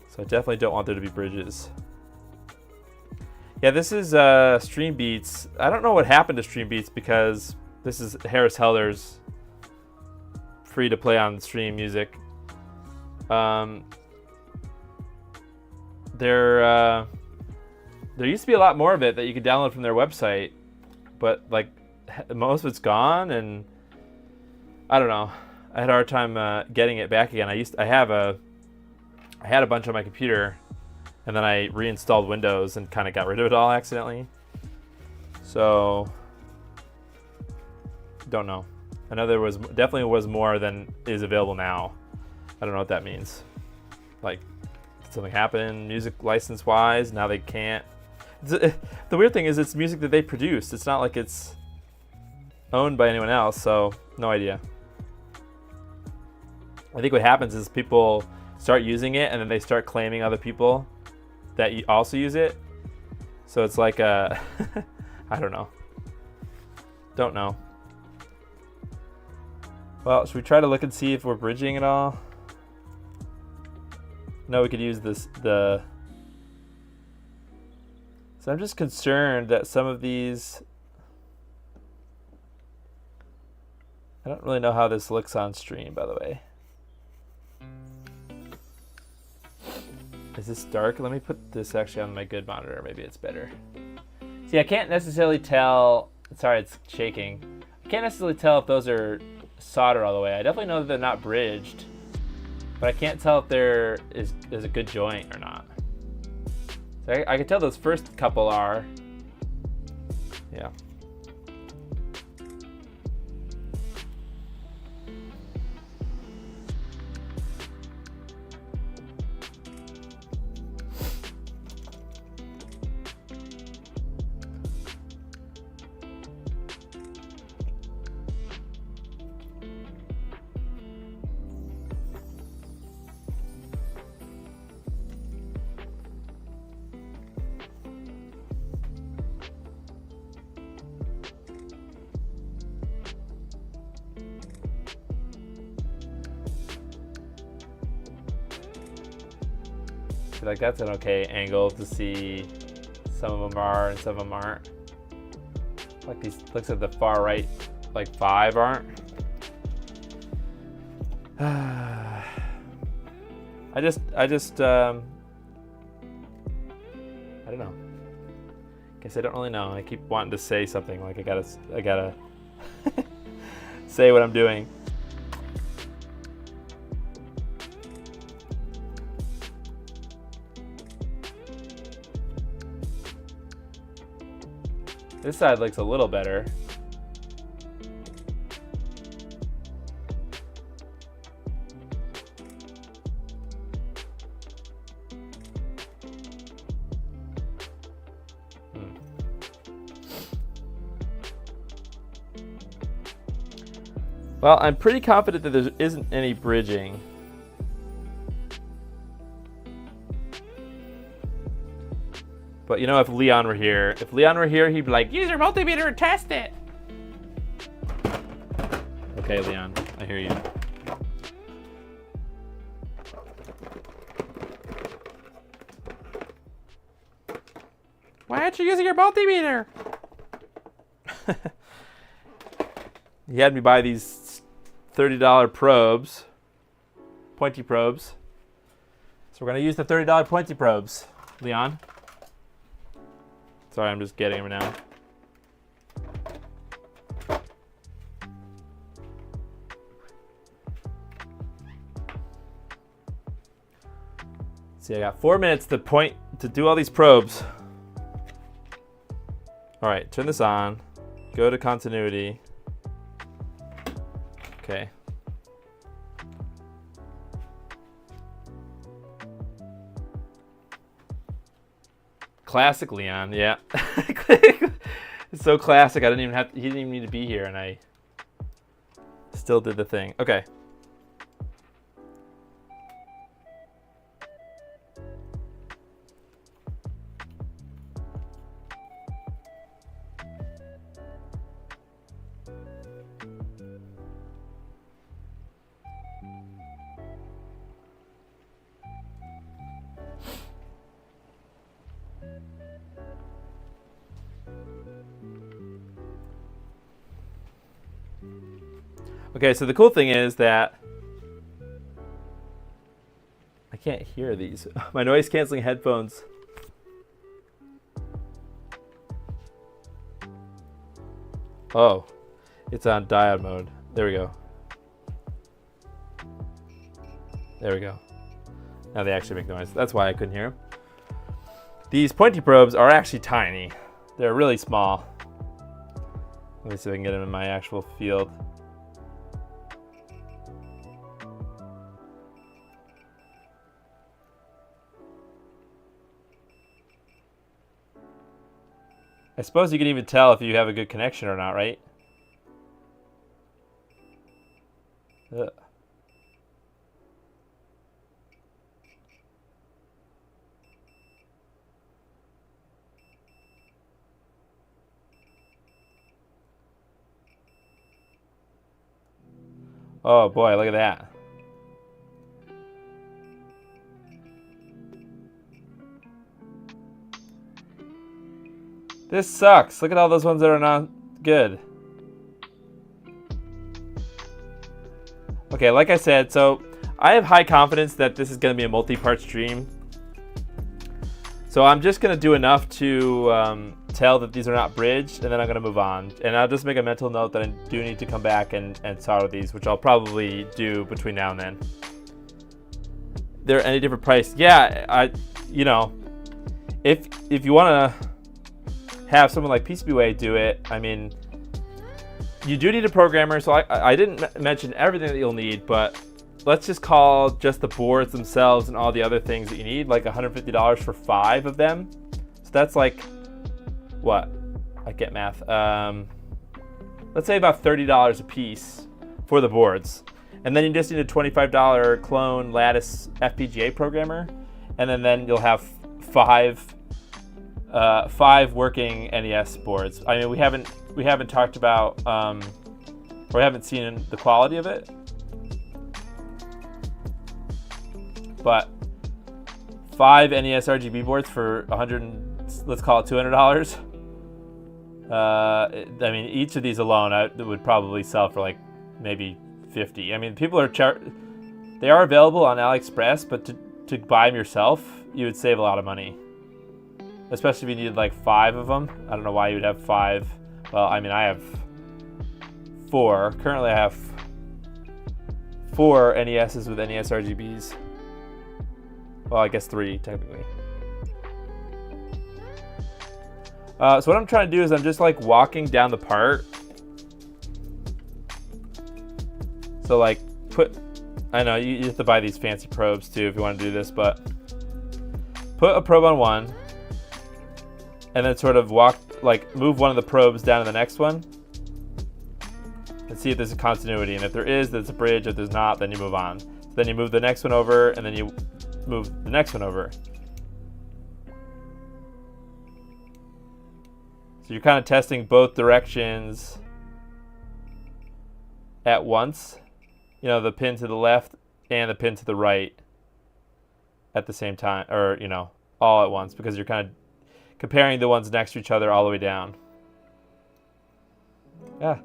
So I definitely don't want there to be bridges. Yeah, this is Stream Beats. I don't know what happened to Stream Beats because this is Harris Heller's free to play on stream music. There used to be a lot more of it that you could download from their website, but like most of it's gone, and I don't know. I had a hard time getting it back again. I had a bunch on my computer, and then I reinstalled Windows and kind of got rid of it all accidentally. So don't know. I know there was definitely was more than is available now. I don't know what that means. Like, did something happen music license wise? Now they can't. The weird thing is it's music that they produced. It's not like it's owned by anyone else, so no idea. I think what happens is people start using it and then they start claiming other people that also use it. So it's like a, I don't know. Don't know. Well, should we try to look and see if we're bridging at all? No, we could use this, so I'm just concerned that some of these, I don't really know how this looks on stream, by the way. Is this dark? Let me put this actually on my good monitor. Maybe it's better. See, I can't necessarily tell. Sorry, it's shaking. I can't necessarily tell if those are soldered all the way. I definitely know that they're not bridged, but I can't tell if there is a good joint or not. So I can tell those first couple are. Yeah. Like that's an okay angle to see. Some of them are and some of them aren't. Like these, looks at the far right, like 5 aren't. I don't know. Guess I don't really know. I keep wanting to say something like I gotta say what I'm doing. This side looks a little better. Well, I'm pretty confident that there isn't any bridging. But you know, if Leon were here, he'd be like, use your multimeter and test it. Okay, Leon, I hear you. Why aren't you using your multimeter? He had me buy these $30 probes, pointy probes. So we're gonna use the $30 pointy probes, Leon. Sorry, I'm just getting them now. See, I got 4 minutes to do all these probes. All right, turn this on. Go to continuity. Okay. Classic Leon, yeah. It's so classic. He didn't even need to be here, and I still did the thing. Okay. Okay, so the cool thing is that I can't hear these. My noise canceling headphones. Oh, it's on diode mode. There we go. There we go. Now they actually make noise. That's why I couldn't hear them. These pointy probes are actually tiny. They're really small. Let me see if I can get them in my actual field. I suppose you can even tell if you have a good connection or not, right? Ugh. Oh boy, look at that. This sucks. Look at all those ones that are not good. Okay, like I said, so I have high confidence that this is going to be a multi-part stream. So I'm just going to do enough to tell that these are not bridged, and then I'm going to move on. And I'll just make a mental note that I do need to come back and solder these, which I'll probably do between now and then. They're any different price? Yeah, you know, if you want to have someone like PCBWay do it, I mean, you do need a programmer. So I didn't mention everything that you'll need, but let's just call just the boards themselves and all the other things that you need, like $150 for 5 of them. So that's like, what? I get math. Let's say about $30 a piece for the boards. And then you just need a $25 clone Lattice FPGA programmer. And then you'll have 5 working NES boards. I mean, we haven't talked about, or we haven't seen the quality of it. But 5 NESRGB boards for let's call it $200. I mean, each of these alone would probably sell for like maybe 50. I mean, people they are available on AliExpress, but to buy them yourself, you would save a lot of money. Especially if you needed like 5 of them. I don't know why you would have 5. Well, I mean, I have 4. Currently, I have 4 NESs with NESRGBs. Well, I guess 3 technically. So what I'm trying to do is I'm just like walking down the part. So like I know you have to buy these fancy probes too if you want to do this, but put a probe on one. And then sort of move one of the probes down to the next one and see if there's a continuity. And if there is, there's a bridge. If there's not, then you move on. So then you move the next one over, and then you move the next one over. So you're kind of testing both directions at once. You know, the pin to the left and the pin to the right at the same time, or, you know, all at once, because you're kind of comparing the ones next to each other all the way down. Yeah.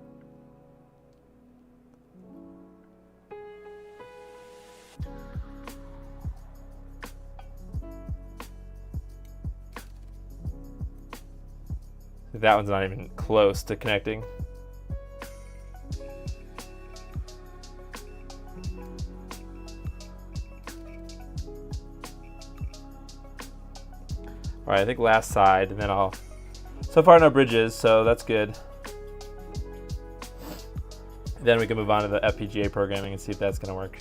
That one's not even close to connecting. All right, I think last side, and then so far no bridges, so that's good. Then we can move on to the FPGA programming and see if that's gonna work.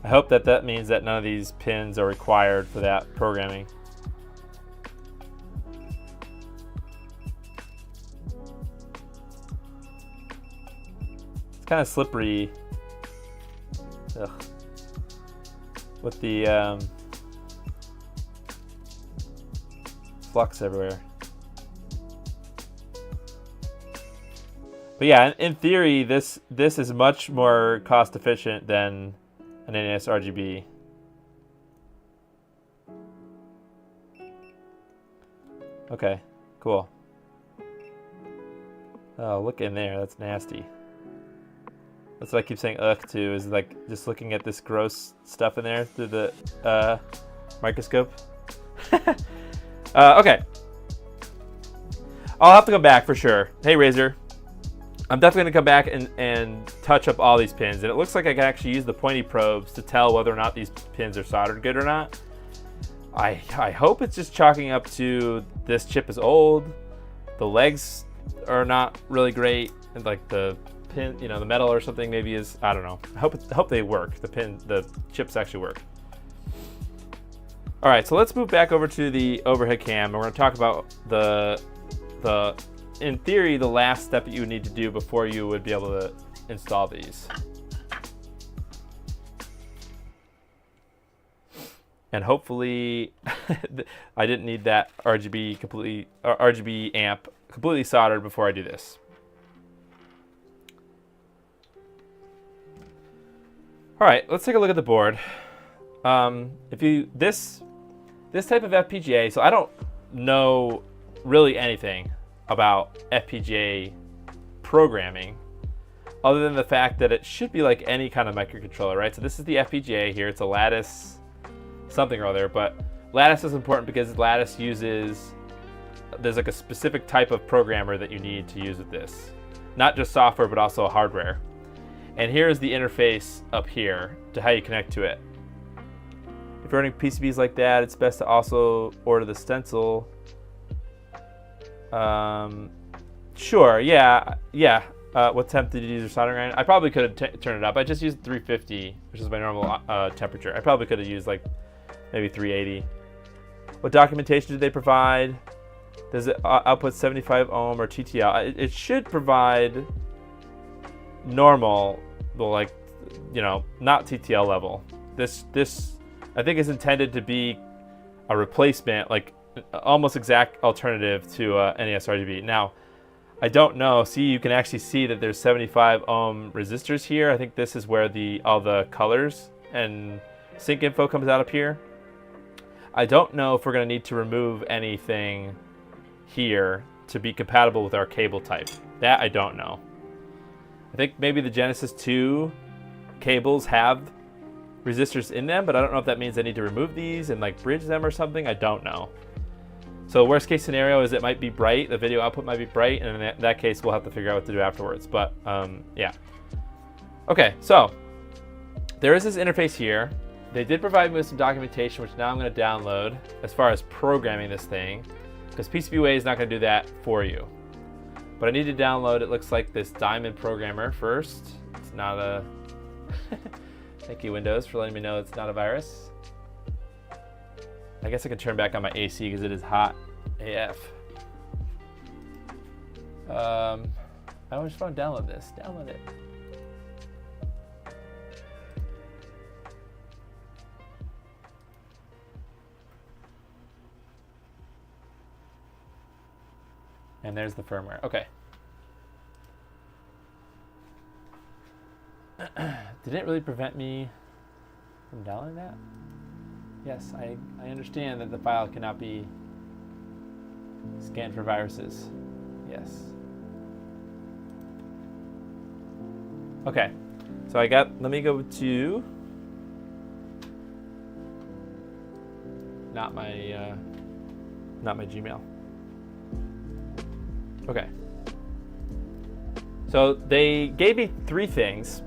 I hope that means that none of these pins are required for that programming. kind of slippery. Ugh. With the flux everywhere. But yeah, in theory, this is much more cost efficient than an NESRGB. Okay, cool. Oh, look in there. That's nasty. That's what I keep saying ugh to, is like just looking at this gross stuff in there through the microscope. Okay. I'll have to come back for sure. Hey, Razer. I'm definitely going to come back and touch up all these pins. And it looks like I can actually use the pointy probes to tell whether or not these pins are soldered good or not. I hope it's just chalking up to this chip is old. The legs are not really great. And like the pin, you know, the metal or something maybe is, I don't know. I hope they work. The chips actually work. All right, so let's move back over to the overhead cam. And we're going to talk about the in theory, the last step that you would need to do before you would be able to install these. And hopefully, I didn't need that RGB amp completely soldered before I do this. All right, let's take a look at the board. This type of FPGA, so I don't know really anything about FPGA programming other than the fact that it should be like any kind of microcontroller, right? So this is the FPGA here. It's a Lattice something or other, but Lattice is important because Lattice uses, there's like a specific type of programmer that you need to use with this. Not just software, but also hardware. And here's the interface up here to how you connect to it. If you're running PCBs like that, it's best to also order the stencil. Sure, yeah. What temp did you use your soldering iron? I probably could have turned it up. I just used 350, which is my normal temperature. I probably could have used like maybe 380. What documentation did they provide? Does it output 75 ohm or TTL? It should provide normal, well, like, you know, not TTL level. This I think is intended to be a replacement, like almost exact alternative to NESRGB. Now, I don't know. See, you can actually see that there's 75 ohm resistors here. I think this is where all the colors and sync info comes out up here. I don't know if we're going to need to remove anything here to be compatible with our cable type. That I don't know. I think maybe the Genesis 2 cables have resistors in them, but I don't know if that means I need to remove these and like bridge them or something. I don't know. So worst case scenario is it might be bright, the video output might be bright, and in that case we'll have to figure out what to do afterwards. But yeah. Okay, so there is this interface here. They did provide me with some documentation, which now I'm going to download as far as programming this thing, because PCBWay is not going to do that for you. But I need to download, it looks like, this Diamond programmer first. It's not a... Thank you, Windows, for letting me know it's not a virus. I guess I can turn back on my AC because it is hot AF. I just want to download this. Download it. And there's the firmware. Okay. Did it really prevent me from downloading that? Yes, I understand that the file cannot be scanned for viruses. Yes. Okay. So let me go to not my Gmail. Okay. So they gave me 3 things.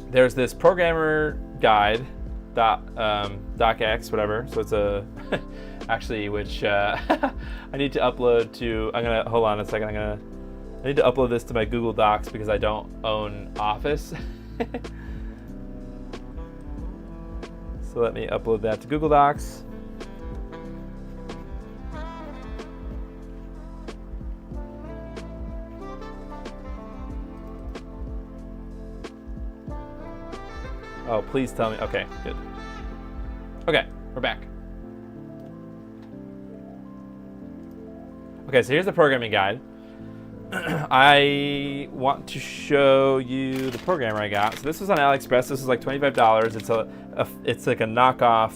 There's this programmer guide, docx, whatever. So it's a actually, which I need to upload to. Hold on a second. I need to upload this to my Google Docs because I don't own Office. So let me upload that to Google Docs. Oh, please tell me. Okay, good. Okay, we're back. Okay, so here's the programming guide. I want to show you the programmer I got. So this was on AliExpress. This is like $25. It's like a knockoff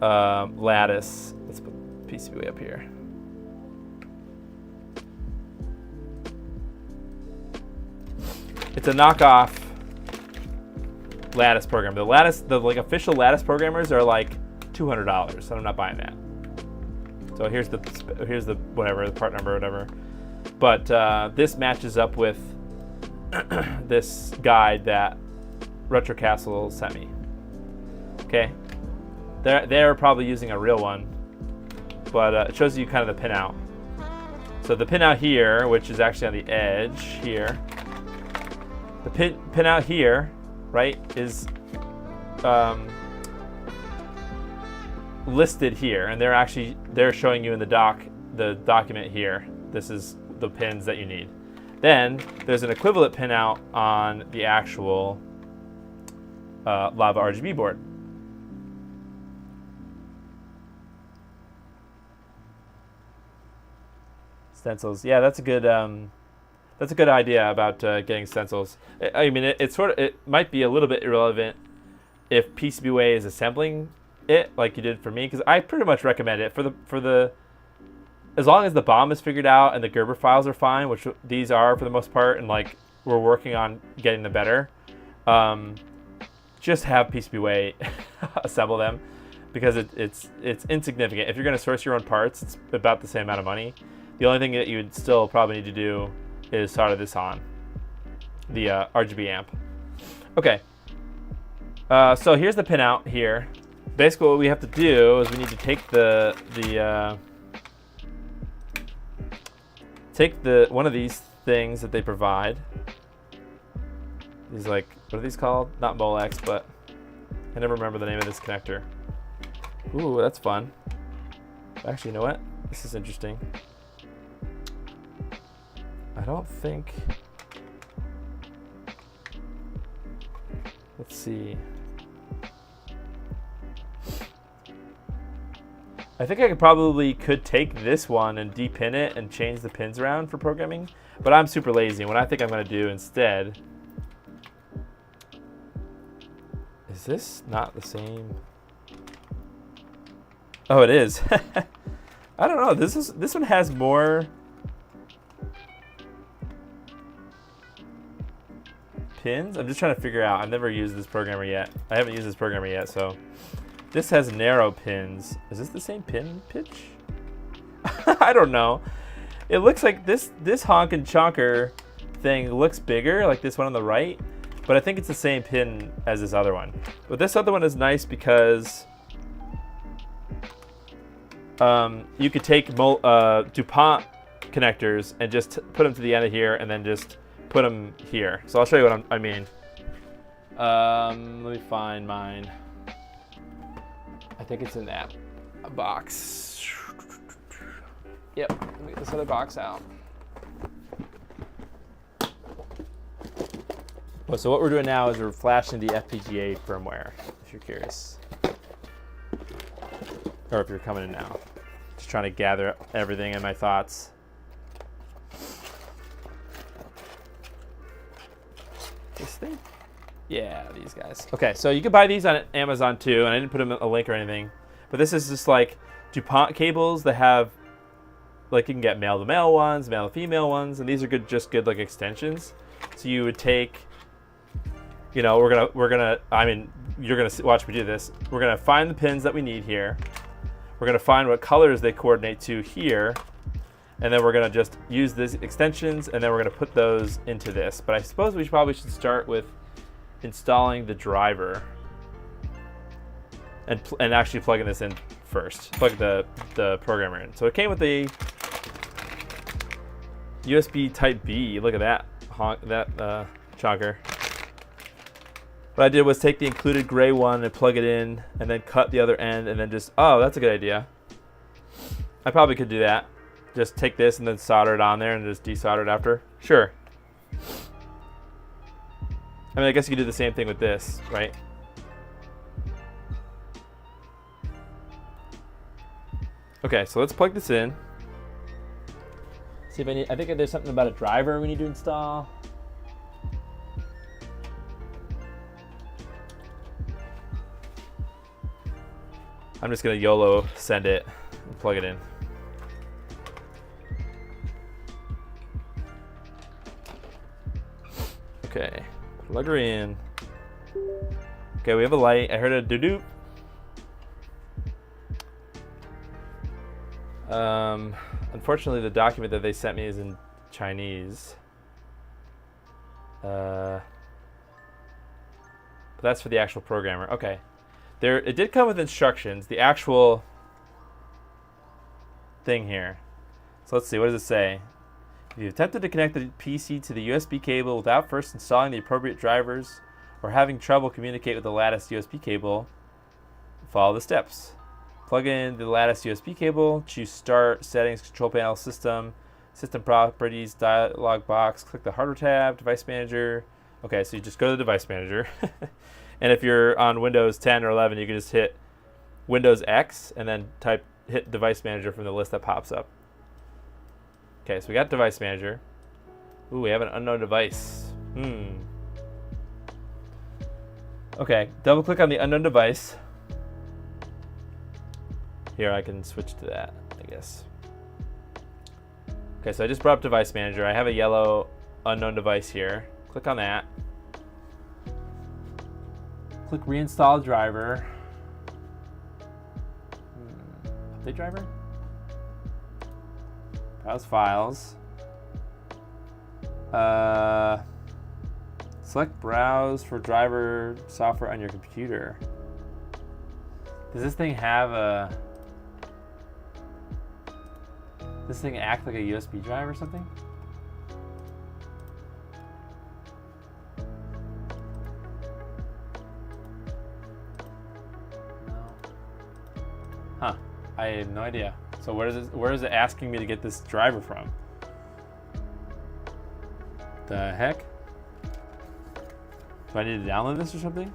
Lattice. Let's put PCBWay up here. It's a knockoff Lattice program. The like official Lattice programmers are like $200, so I'm not buying that. So here's the whatever, the part number or whatever. But this matches up with this guide that Retro Castle sent me. Okay, they're probably using a real one, but it shows you kind of the pinout. So the pinout here, which is actually on the edge here, the pinout here, right, is listed here, and they're showing you in the document here. This is the pins that you need. Then there's an equivalent pinout on the actual Lava RGB board. Stencils, yeah, that's a good idea about getting stencils. I mean, it might be a little bit irrelevant if PCBWay is assembling it like you did for me, because I pretty much recommend it for the as long as the BOM is figured out and the Gerber files are fine, which these are for the most part, and like we're working on getting them better. Just have PCBWay assemble them, because it's insignificant. If you're going to source your own parts, it's about the same amount of money. The only thing that you would still probably need to do is solder this on the RGB amp. Okay, so here's the pinout here. Basically, what we have to do is we need to take one of these things that they provide. These, like, what are these called? Not Molex, but I never remember the name of this connector. Ooh, that's fun. Actually, you know what? This is interesting. I don't think. Let's see. I think I could take this one and depin it and change the pins around for programming, but I'm super lazy. What I think I'm going to do instead. Is this not the same? Oh, it is. I don't know. This one has more pins. I'm just trying to figure out. I've never used this programmer yet. I haven't used this programmer yet, so this has narrow pins. Is this the same pin pitch? I don't know. It looks like this honk and chonker thing looks bigger, like this one on the right, but I think it's the same pin as this other one. But this other one is nice because you could take DuPont connectors and just put them to the end of here and then just put them here. So I'll show you what I mean. Let me find mine. I think it's in that box. Yep, let me get this other box out. Well, so what we're doing now is we're flashing the FPGA firmware, if you're curious. Or if you're coming in now. Just trying to gather everything in my thoughts. This thing? Yeah, these guys. Okay, so you can buy these on Amazon too, and I didn't put them in a link or anything. But this is just like DuPont cables that have, like, you can get male-to-male ones, male-to-female ones, and these are just good like extensions. So you would take, you know, I mean, you're gonna watch me do this. We're gonna find the pins that we need here. We're gonna find what colors they coordinate to here, and then we're gonna just use these extensions, and then we're gonna put those into this. But I suppose we probably should start with installing the driver and actually plugging this in first. Plug the programmer in. So it came with the USB Type B. Look at that chonker. What I did was take the included gray one and plug it in, and then cut the other end, and then just, oh, that's a good idea. I probably could do that. Just take this and then solder it on there and just desolder it after. Sure. I mean, I guess you could do the same thing with this, right? Okay, so let's plug this in. See if I think there's something about a driver we need to install. I'm just gonna YOLO send it and plug it in. Okay, plug her in. Okay, we have a light. I heard a doo-doo. Unfortunately, the document that they sent me is in Chinese. But that's for the actual programmer. Okay. It did come with instructions, the actual thing here. So let's see, what does it say? If you attempted to connect the PC to the USB cable without first installing the appropriate drivers or having trouble communicate with the Lattice USB cable, follow the steps. Plug in the Lattice USB cable, choose Start, Settings, Control Panel, System, System Properties, Dialog Box, click the Hardware tab, Device Manager. Okay, so you just go to the Device Manager. And if you're on Windows 10 or 11, you can just hit Windows X and then hit Device Manager from the list that pops up. Okay, so we got Device Manager. Ooh, we have an unknown device. Okay, double click on the unknown device. Here, I can switch to that, I guess. Okay, so I just brought up Device Manager. I have a yellow unknown device here. Click on that. Click reinstall driver. Update driver? Browse files. Select browse for driver software on your computer. Does this thing have a... Does this thing act like a USB drive or something? Huh, I have no idea. So where is it asking me to get this driver from? The heck? Do I need to download this or something?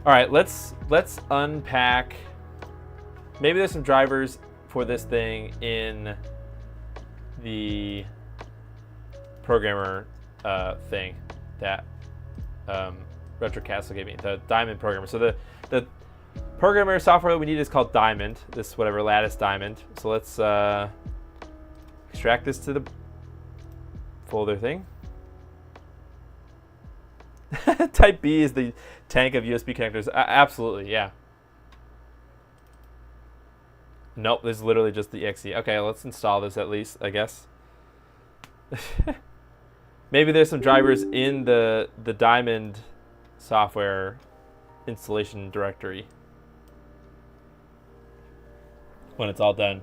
All right, let's unpack. Maybe there's some drivers for this thing in the programmer thing that Retrocastle gave me, the Diamond programmer. So the programmer software that we need is called Diamond, this whatever Lattice Diamond. So let's extract this to the folder thing. Type B is the tank of USB connectors. Absolutely, yeah. Nope, this is literally just the exe. Okay, let's install this at least, I guess. Maybe there's some drivers in the Diamond software installation directory when it's all done.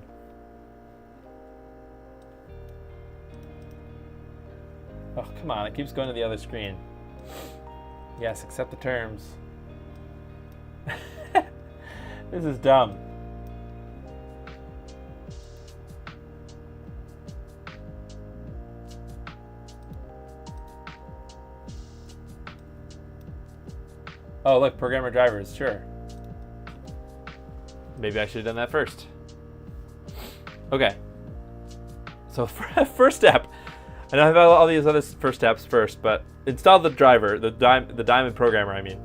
Oh, come on, it keeps going to the other screen. Yes, accept the terms. This is dumb. Oh, look, programmer drivers, sure. Maybe I should have done that first. Okay. So first step, I know I have all these other first steps first, but install the driver, the Diamond programmer, I mean.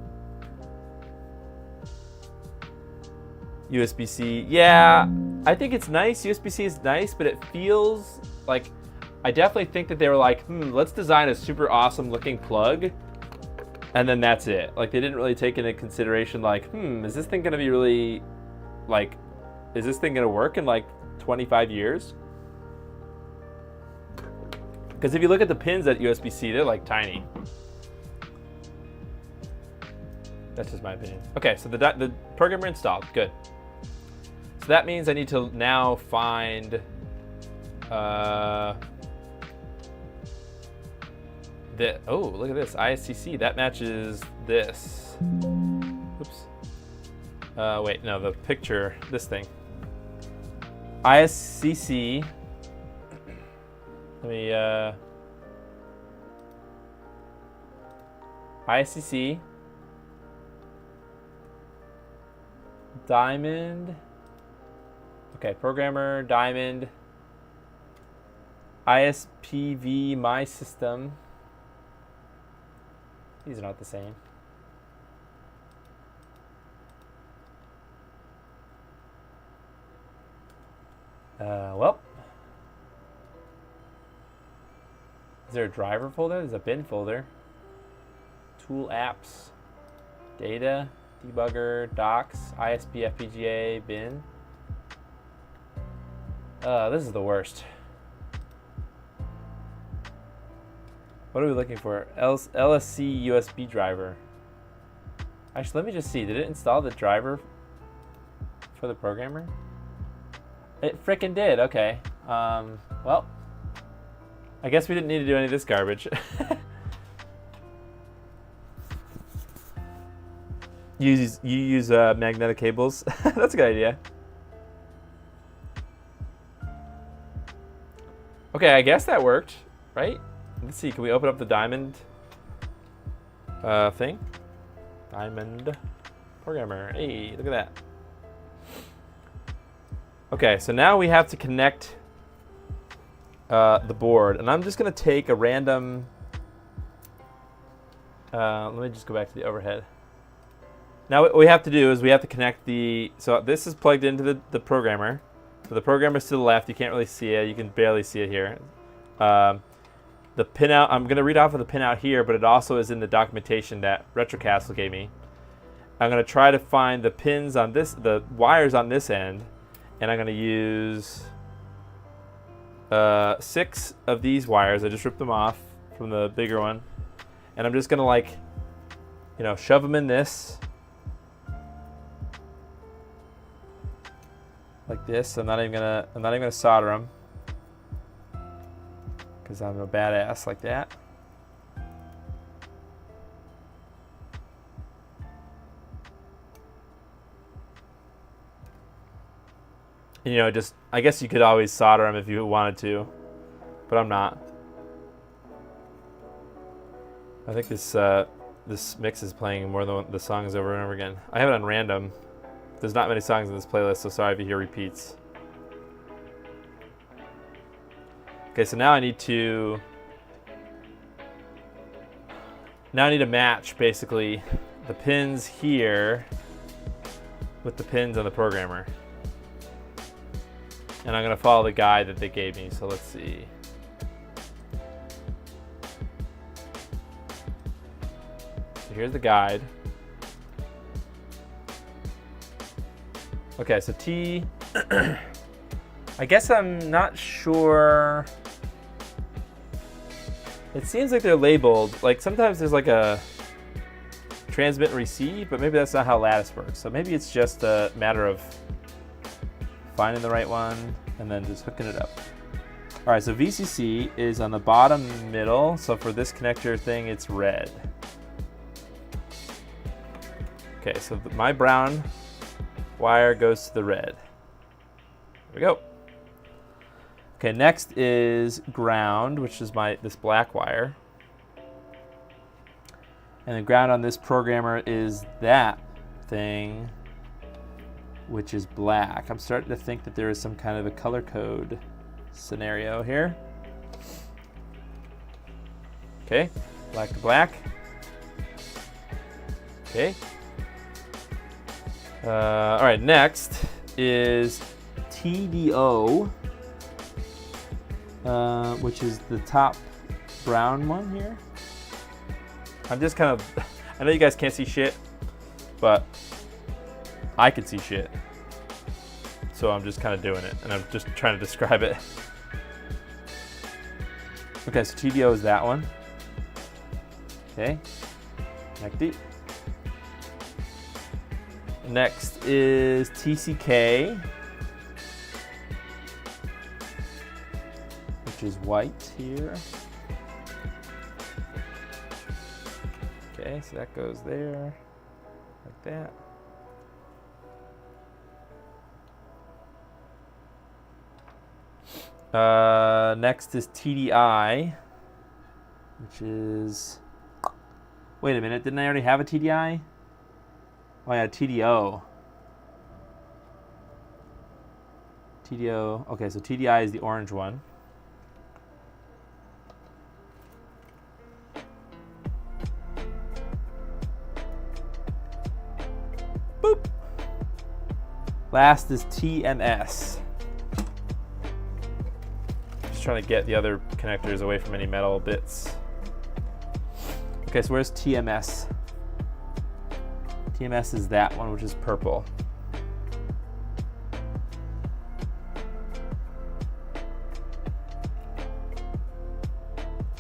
USB-C, yeah, I think it's nice. USB-C is nice, but it feels like, I definitely think that they were like, let's design a super awesome looking plug, and then that's it. Like, they didn't really take into consideration, like, is this thing gonna be really, like, is this thing gonna work in like 25 years? Because if you look at the pins at USB-C, they're like tiny. That's just my opinion. Okay, so the programmer installed, good. So that means I need to now find oh, look at this, ISCC, that matches this. Oops. Wait, no, the picture, this thing. ISCC. Let me, ISCC, Diamond, okay, programmer, Diamond, ISPV, my system. These are not the same. Well, is there a driver folder? There's a bin folder. Tool apps, data, debugger, docs, ISP, FPGA, bin. This is the worst. What are we looking for? LSC USB driver. Actually, let me just see. Did it install the driver for the programmer? It frickin' did. Okay. Well, I guess we didn't need to do any of this garbage. You use magnetic cables. That's a good idea. Okay, I guess that worked, right? Let's see. Can we open up the Diamond thing? Diamond programmer. Hey, look at that. Okay, so now we have to connect the board, and I'm just going to take a random. Let me just go back to the overhead. Now what we have to do is we have to connect the. So this is plugged into the programmer. So the programmer's to the left. You can't really see it. You can barely see it here. The pinout. I'm going to read off of the pinout here, but it also is in the documentation that Retrocastle gave me. I'm going to try to find the pins on this, the wires on this end. And I'm going to use 6 of these wires. I just ripped them off from the bigger one. And I'm just going to, like, you know, shove them in this. Like this. I'm not even gonna solder them. Because I'm a badass like that. You know, just, I guess you could always solder them if you wanted to, but I'm not. I think this mix is playing more than the songs over and over again. I have it on random. There's not many songs in this playlist, so sorry if you hear repeats. Okay, so now I need to match basically the pins here with the pins on the programmer. And I'm going to follow the guide that they gave me. So let's see. So here's the guide. Okay, so T. I guess I'm not sure. It seems like they're labeled. Like sometimes there's like a transmit and receive, but maybe that's not how Lattice works. So maybe it's just a matter of finding the right one and then just hooking it up. All right, so VCC is on the bottom middle. So for this connector thing, it's red. Okay, so my brown wire goes to the red. There we go. Okay, next is ground, which is this black wire. And the ground on this programmer is that thing, which is black. I'm starting to think that there is some kind of a color code scenario here. Okay, black to black. Okay. All right, next is TDO, which is the top brown one here. I'm just kind of, I know you guys can't see shit, but I can see shit. So I'm just kind of doing it, and I'm just trying to describe it. Okay, so TDO is that one. Okay, neck deep. Next is TCK, which is white here. Okay, so that goes there, like that. Next is TDI, which is, Wait a minute, didn't I already have a TDI? Oh, I had a TDO. TDO, okay, so TDI is the orange one. Boop. Last is TMS. Just trying to get the other connectors away from any metal bits. Okay, so where's TMS? TMS is that one, which is purple.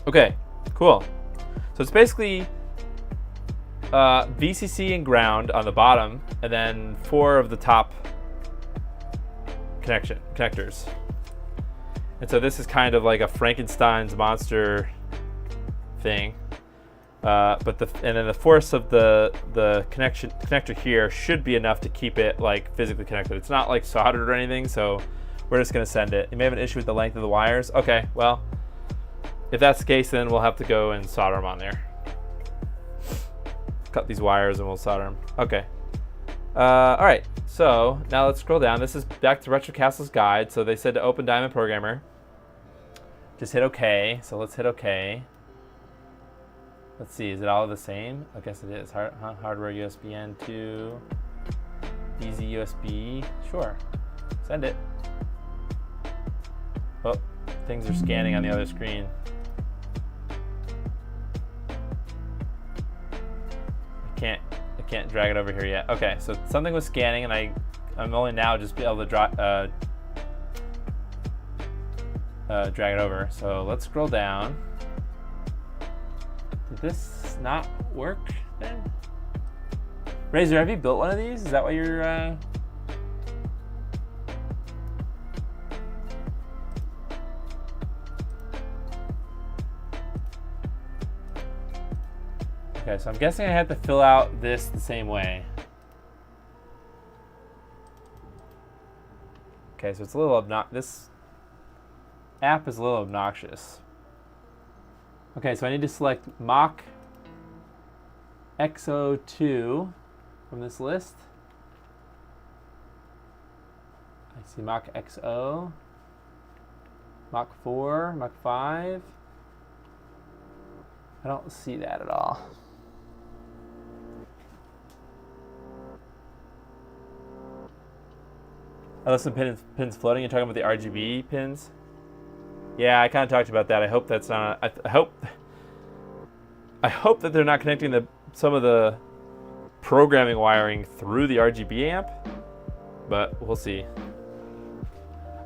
Okay, cool. So it's basically VCC and ground on the bottom, and then 4 of the top connectors. And so this is kind of like a Frankenstein's monster thing. And then the force of the connector here should be enough to keep it like physically connected. It's not like soldered or anything, so we're just gonna send it. You may have an issue with the length of the wires. Okay, well, if that's the case, then we'll have to go and solder them on there. Cut these wires and we'll solder them. Okay. All right, so now let's scroll down. This is back to Retrocastle's guide. So they said to open Diamond Programmer. Just hit OK. So let's hit OK. Let's see, is it all the same? I guess it is. Hardware USB to DZ USB. Sure. Send it. Oh, things are scanning on the other screen. I can't drag it over here yet. Okay, so something was scanning, and I'm only now just be able to drag it over. So let's scroll down. Did this not work then? Razor, have you built one of these? Is that why you're Okay, so I'm guessing I have to fill out this the same way. Okay, so it's a little this app is a little obnoxious. Okay, so I need to select Mach XO2 from this list. I see Mach XO, Mach 4, Mach 5. I don't see that at all. I left some pins floating. You're talking about the RGB pins? Yeah, I kind of talked about that. I hope that's not. I hope that they're not connecting some of the programming wiring through the RGB amp, but we'll see.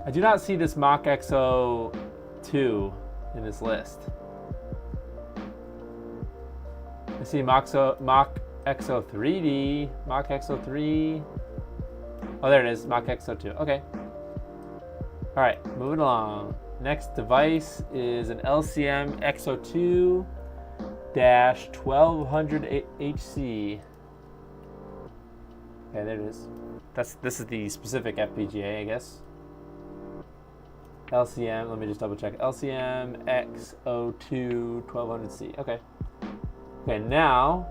I do not see this Mach XO2 in this list. I see Mach XO3D, Mach XO3. Oh, there it is, Mach XO2. Okay. All right, moving along. Next device is an LCM XO2-1200HC. Okay, there it is. This is the specific FPGA, I guess. LCM, let me just double check. LCM XO2-1200C. Okay. Okay, now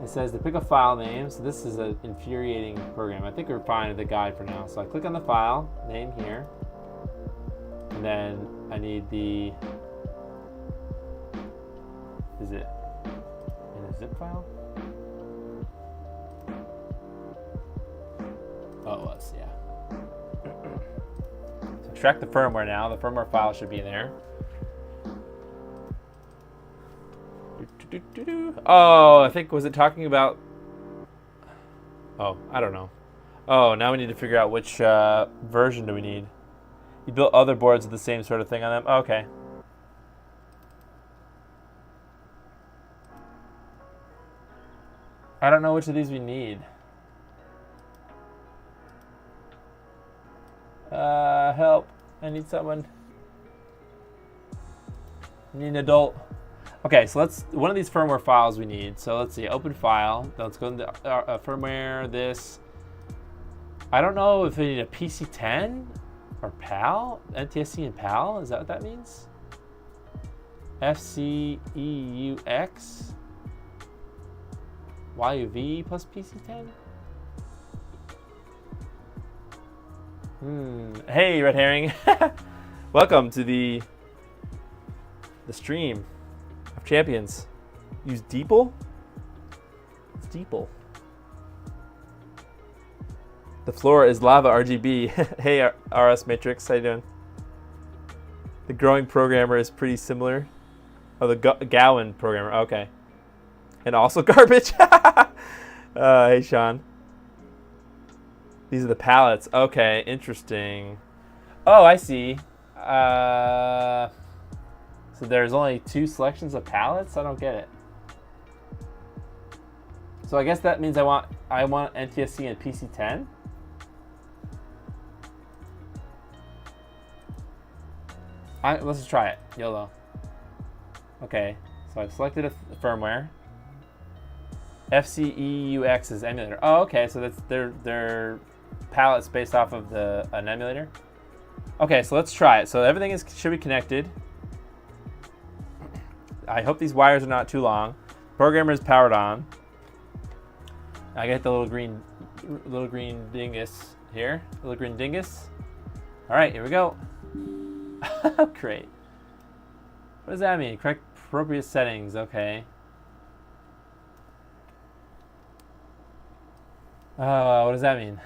it says to pick a file name. So this is an infuriating program. I think we're fine with the guide for now. So I click on the file name here. And then I need the, is it in a zip file? Oh, it was, yeah. So extract the firmware now. The firmware file should be in there. Oh, I think, was it talking about, oh, I don't know. Oh, now we need to figure out which version do we need. You built other boards with the same sort of thing on them? Oh, okay. I don't know which of these we need. Help. I need someone. I need an adult. Okay, so one of these firmware files we need. So let's see, open file. Let's go into firmware, this. I don't know if we need a PC10 or PAL, NTSC and PAL, is that what that means? FCEUX. YUV plus PC10? Hey, RedHerring. Welcome to the stream of champions. Use DeepL? It's DeepL. The floor is Lava RGB. Hey, RS Matrix, how you doing? The growing programmer is pretty similar. Oh, the Gowan programmer. Okay. And also garbage. Hey, Sean. These are the palettes. Okay, interesting. Oh, I see. So there's only 2 selections of palettes? I don't get it. So I guess that means I want NTSC and PC10? Let's just try it. YOLO. Okay, so I've selected a firmware. FCEUX is emulator. Oh, okay, so that's their palettes based off of an emulator. Okay, so let's try it. So everything should be connected. I hope these wires are not too long. Programmer is powered on. I get the little green dingus here. Little green dingus. All right, here we go. Great. What does that mean? Correct appropriate settings. Okay. What does that mean?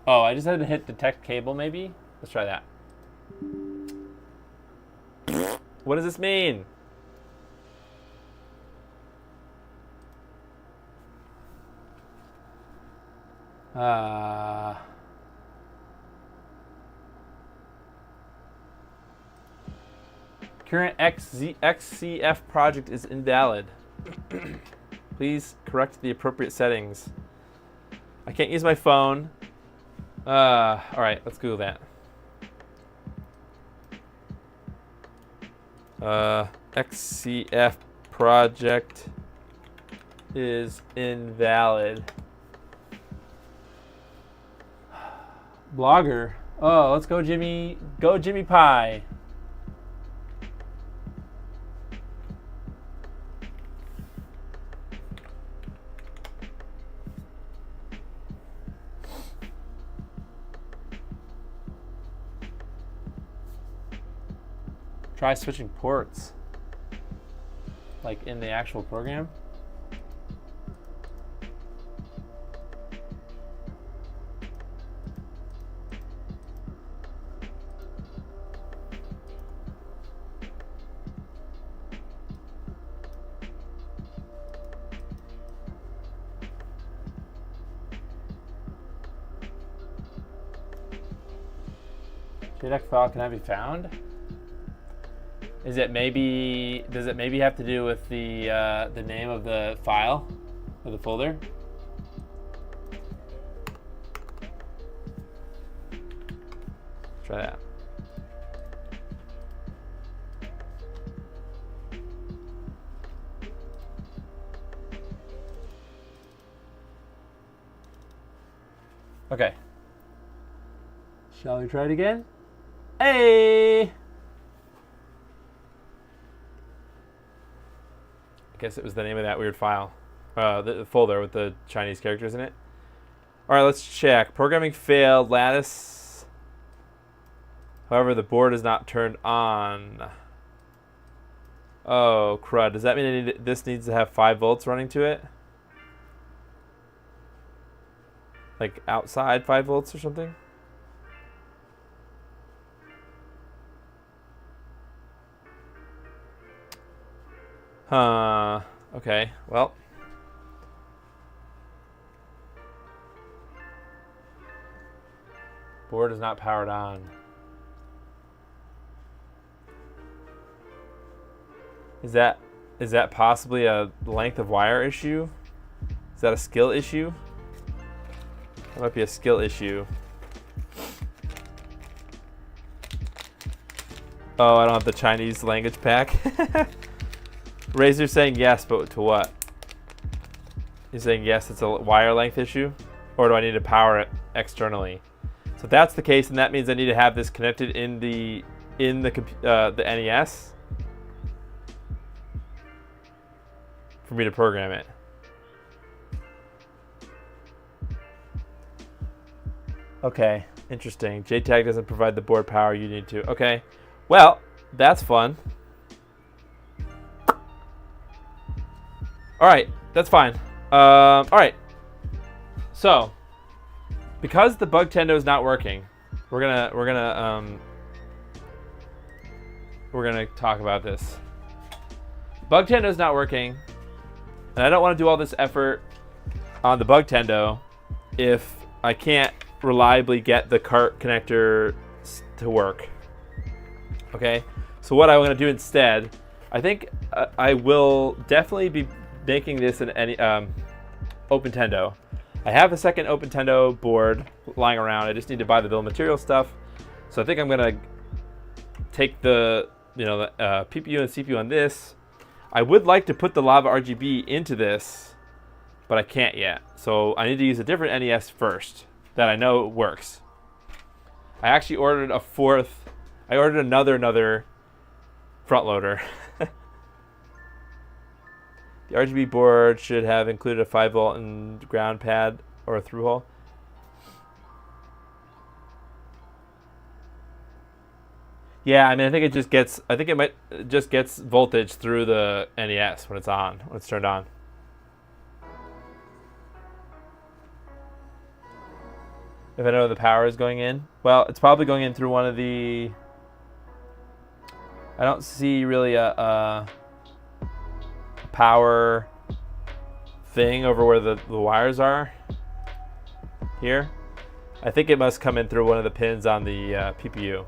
Oh, I just had to hit detect cable maybe? Let's try that. What does this mean? Current XCF project is invalid. Please correct the appropriate settings. I can't use my phone. All right, let's Google that. XCF project is invalid. Blogger. Oh, let's go Jimmy. Go Jimmy Pie. Try switching ports, like in the actual program. JDEC file cannot be found. Is it maybe? Does it maybe have to do with the name of the file or the folder? Try that. Okay. Shall we try it again? Hey! I guess it was the name of that weird file. The folder with the Chinese characters in it. All right, let's check. Programming failed. Lattice. However, the board is not turned on. Oh, crud. Does that mean this needs to have 5 volts running to it? Like outside 5 volts or something? Okay, well. Board is not powered on. Is that possibly a length of wire issue? Is that a skill issue? That might be a skill issue. Oh, I don't have the Chinese language pack. Razor saying yes, but to what? He's saying yes, it's a wire length issue, or do I need to power it externally? So if that's the case, then that means I need to have this connected in the NES. for me to program it. Okay, interesting. JTAG doesn't provide the board power you need to. Okay, well, that's fun. All right, that's fine. All right, so because the bug tendo is not working, we're gonna talk about this. Bug tendo is not working, and I don't want to do all this effort on the bug tendo if I can't reliably get the cart connector to work. Okay, so what I'm going to do instead, I think I will definitely be making this an open tendo. I have a second open tendo board lying around. I just need to buy the bill of material stuff. So I think I'm going to take the PPU and CPU on this. I would like to put the Lava RGB into this, but I can't yet. So I need to use a different NES first that I know works. I actually ordered another front loader. The RGB board should have included a 5-volt and ground pad or a through hole. Yeah, I mean, I think it just gets voltage through the NES when it's turned on. If I know the power is going in, well, it's probably going in through one of the. I don't see really a power thing over where the wires are here. I think it must come in through one of the pins on the PPU.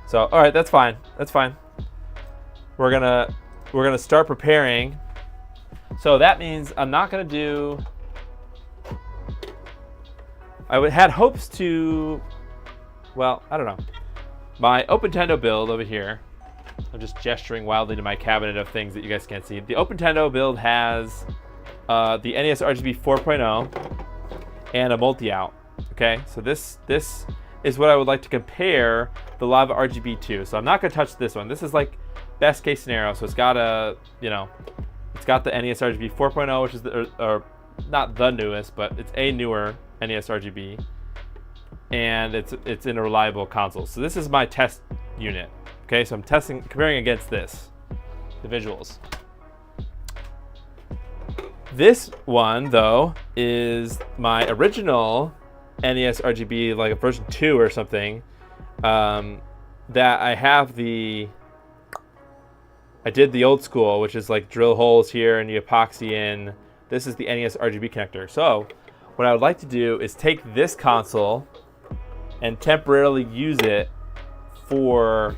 So, all right, that's fine. That's fine. We're gonna start preparing. So that means I'm not gonna do. I had hopes to. Well, I don't know. My Open Tendo build over here. I'm just gesturing wildly to my cabinet of things that you guys can't see. The Open Tendo build has the NESRGB 4.0 and a multi-out. Okay, so this is what I would like to compare the Lava RGB to. So I'm not gonna touch this one. This is like best case scenario. So it's got it's got the NESRGB 4.0, which is not the newest, but it's a newer NESRGB, and it's in a reliable console. So this is my test unit. Okay, so I'm comparing against the visuals. This one though is my original NESRGB, like a version 2 or something. That I did the old school, which is like drill holes here and you epoxy in. This is the NESRGB connector. So what I would like to do is take this console and temporarily use it for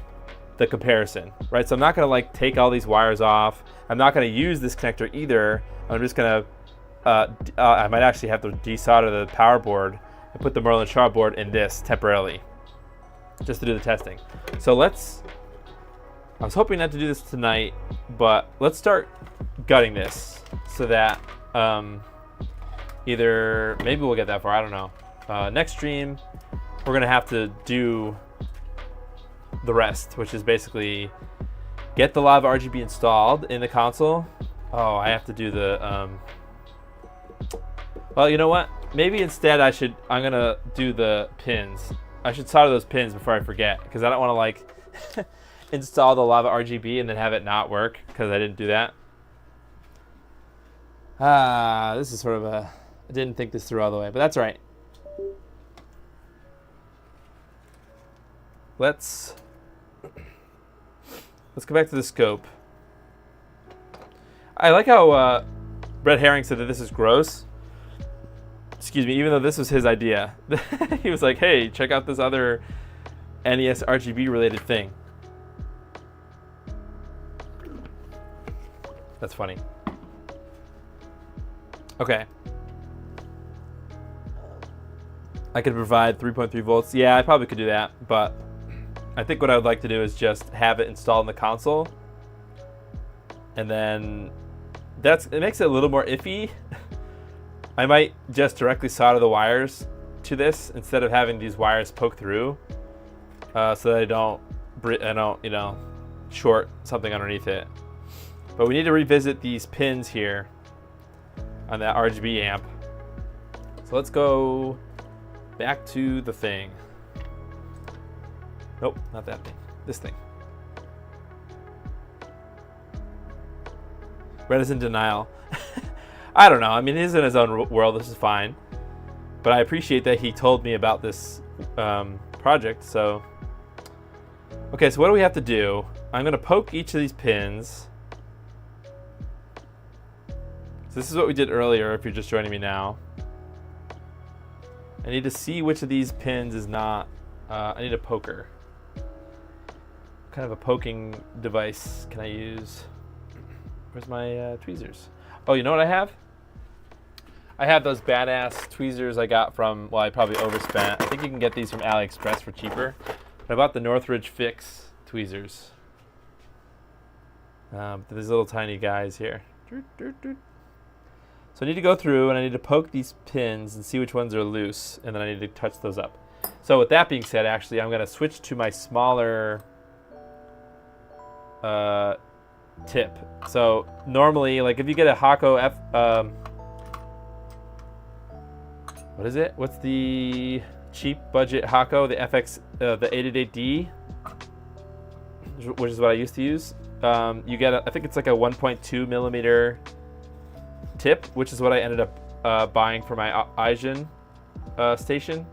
the comparison, right? So I'm not gonna like take all these wires off. I'm not gonna use this connector either. I'm just gonna, I might actually have to desolder the power board and put the Merlin Shaw board in this temporarily, just to do the testing. So I was hoping not to do this tonight, but let's start gutting this so that either, maybe we'll get that far, I don't know. Next stream, we're gonna have to do the rest, which is basically get the Lava RGB installed in the console. Oh, I have to do the, well, you know what? Maybe instead I'm gonna do the pins. I should solder those pins before I forget, because I don't wanna like install the Lava RGB and then have it not work, because I didn't do that. This is sort of I didn't think this through all the way, but that's right. Let's go back to the scope. I like how RedHerring said that this is gross. Excuse me, even though this was his idea. He was like, hey, check out this other NESRGB related thing. That's funny. Okay. I could provide 3.3 volts. Yeah, I probably could do that, but I think what I would like to do is just have it installed in the console. And then it makes it a little more iffy. I might just directly solder the wires to this instead of having these wires poke through, so that I don't short something underneath it. But we need to revisit these pins here on that RGB amp. So let's go back to the thing. Nope, not that thing. This thing. Red is in denial. I don't know. I mean, he's in his own world. This is fine. But I appreciate that he told me about this project. So, okay, so what do we have to do? I'm going to poke each of these pins. So this is what we did earlier if you're just joining me now. I need to see which of these pins is not... I need a poker. What kind of a poking device can I use? Where's my tweezers? Oh, you know what I have? I have those badass tweezers I got from, well, I probably overspent. I think you can get these from AliExpress for cheaper. But I bought the Northridge Fix tweezers. These little tiny guys here. So I need to go through and I need to poke these pins and see which ones are loose, and then I need to touch those up. So with that being said, actually, I'm going to switch to my smaller tip. So normally, like if you get a Hakko what is it? What's the cheap budget Hakko? The FX, the 888D, which is what I used to use. You get, I think it's like a 1.2 millimeter tip, which is what I ended up buying for my Aisin station.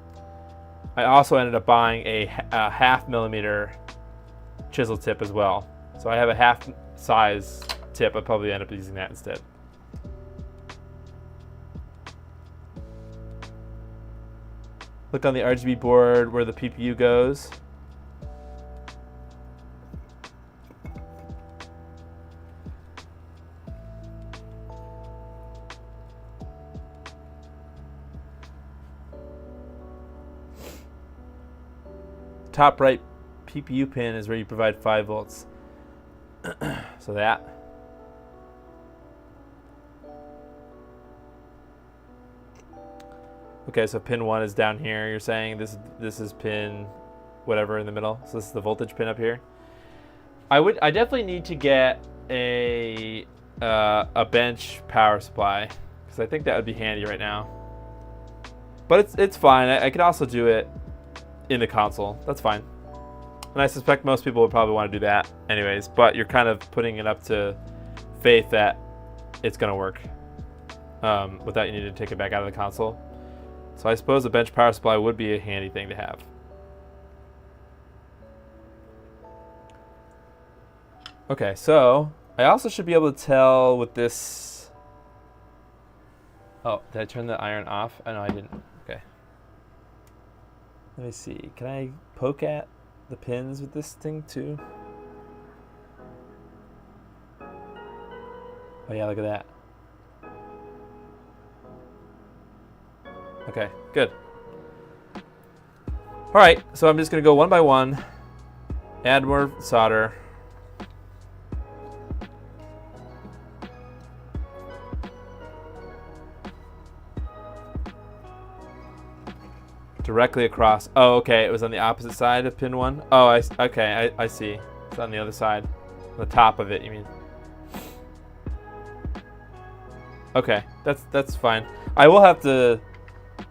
I also ended up buying a half millimeter chisel tip as well. So I have a half size tip. I'll probably end up using that instead. Look on the RGB board where the PPU goes. Top right PPU pin is where you provide 5 volts. So that. Okay, so pin 1 is down here. You're saying this is pin whatever in the middle. So this is the voltage pin up here. I definitely need to get a bench power supply because I think that would be handy right now. But it's fine. I could also do it in the console. That's fine. And I suspect most people would probably want to do that anyways, but you're kind of putting it up to faith that it's going to work without you needing to take it back out of the console. So I suppose a bench power supply would be a handy thing to have. Okay, so I also should be able to tell with this... Oh, did I turn the iron off? Oh, no, I didn't. Okay. Let me see. Can I poke at the pins with this thing too? Oh yeah, look at that. Okay, good. All right, so I'm just gonna go one by one, add more solder. Directly across. Oh, okay, it was on the opposite side of pin 1. Oh, I see. It's on the other side, the top of it, you mean? Okay, that's fine. I will have to...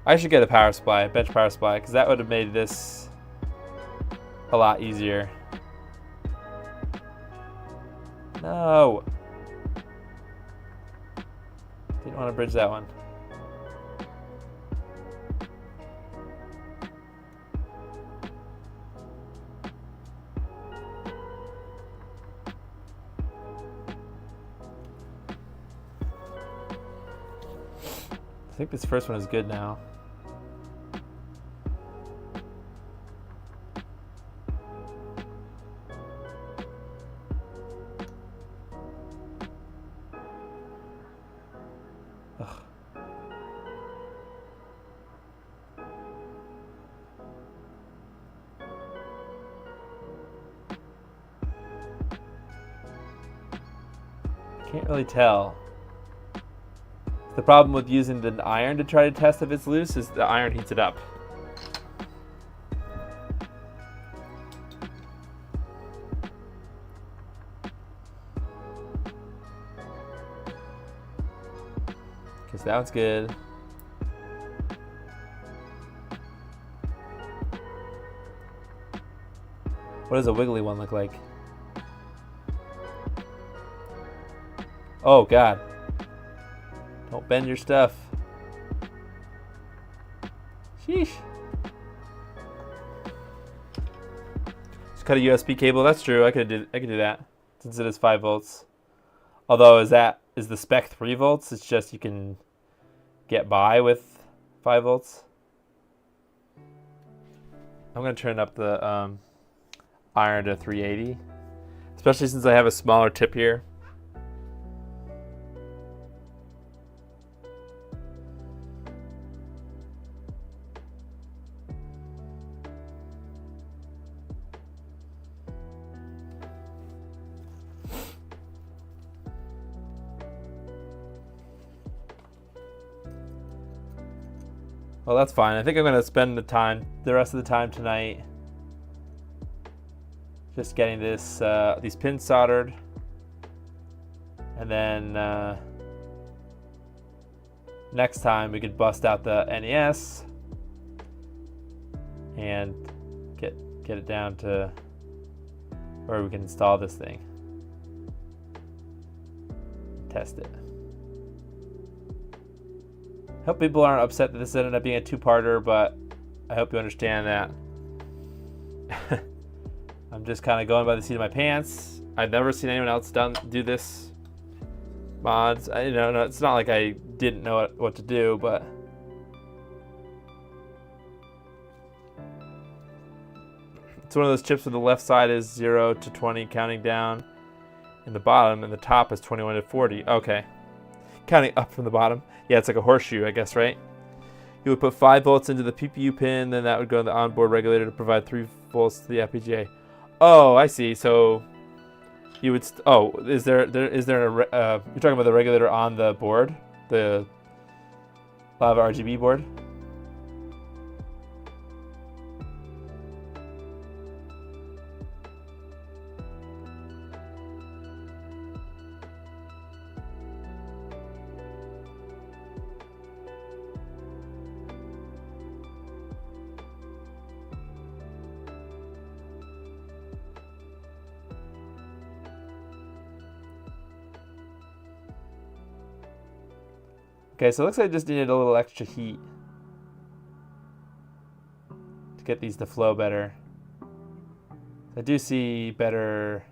I should get a power supply, a bench power supply, because that would have made this a lot easier. No. Didn't want to bridge that one. I think this first one is good now. Ugh. Can't really tell. The problem with using the iron to try to test if it's loose is the iron heats it up. Because that one's good. What does a wiggly one look like? Oh, God. Don't bend your stuff. Sheesh. Just cut a USB cable. That's true. I could do that since it is 5 volts. Although is the spec 3 volts? It's just you can get by with 5 volts. I'm gonna turn up the iron to 380, especially since I have a smaller tip here. Well, that's fine. I think I'm gonna spend the rest of the time tonight just getting this these pins soldered, and then next time we could bust out the NES and get it down to where we can install this thing, test it. I hope people aren't upset that this ended up being a 2-parter, but I hope you understand that I'm just kind of going by the seat of my pants. I've never seen anyone else do this mods. No, it's not like I didn't know what to do, but it's one of those chips where the left side is 0 to 20 counting down, and the bottom and the top is 21 to 40. Okay, counting up from the bottom. Yeah, it's like a horseshoe, I guess, right? You would put 5 volts into the PPU pin, then that would go to the onboard regulator to provide 3 volts to the FPGA. Oh, I see. So you would. Is there a? You're talking about the regulator on the board, the Lava RGB board. Okay, so it looks like I just needed a little extra heat to get these to flow better. I do see better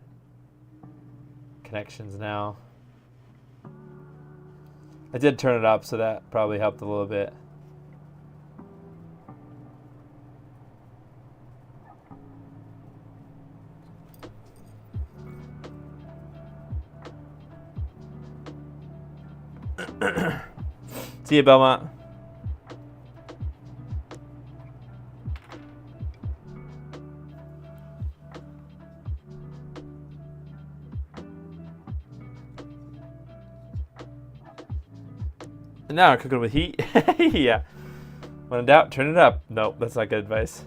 connections now. I did turn it up, so that probably helped a little bit. See you, Belmont. And now I'm cooking with heat. Yeah. When in doubt, turn it up. Nope, that's not good advice.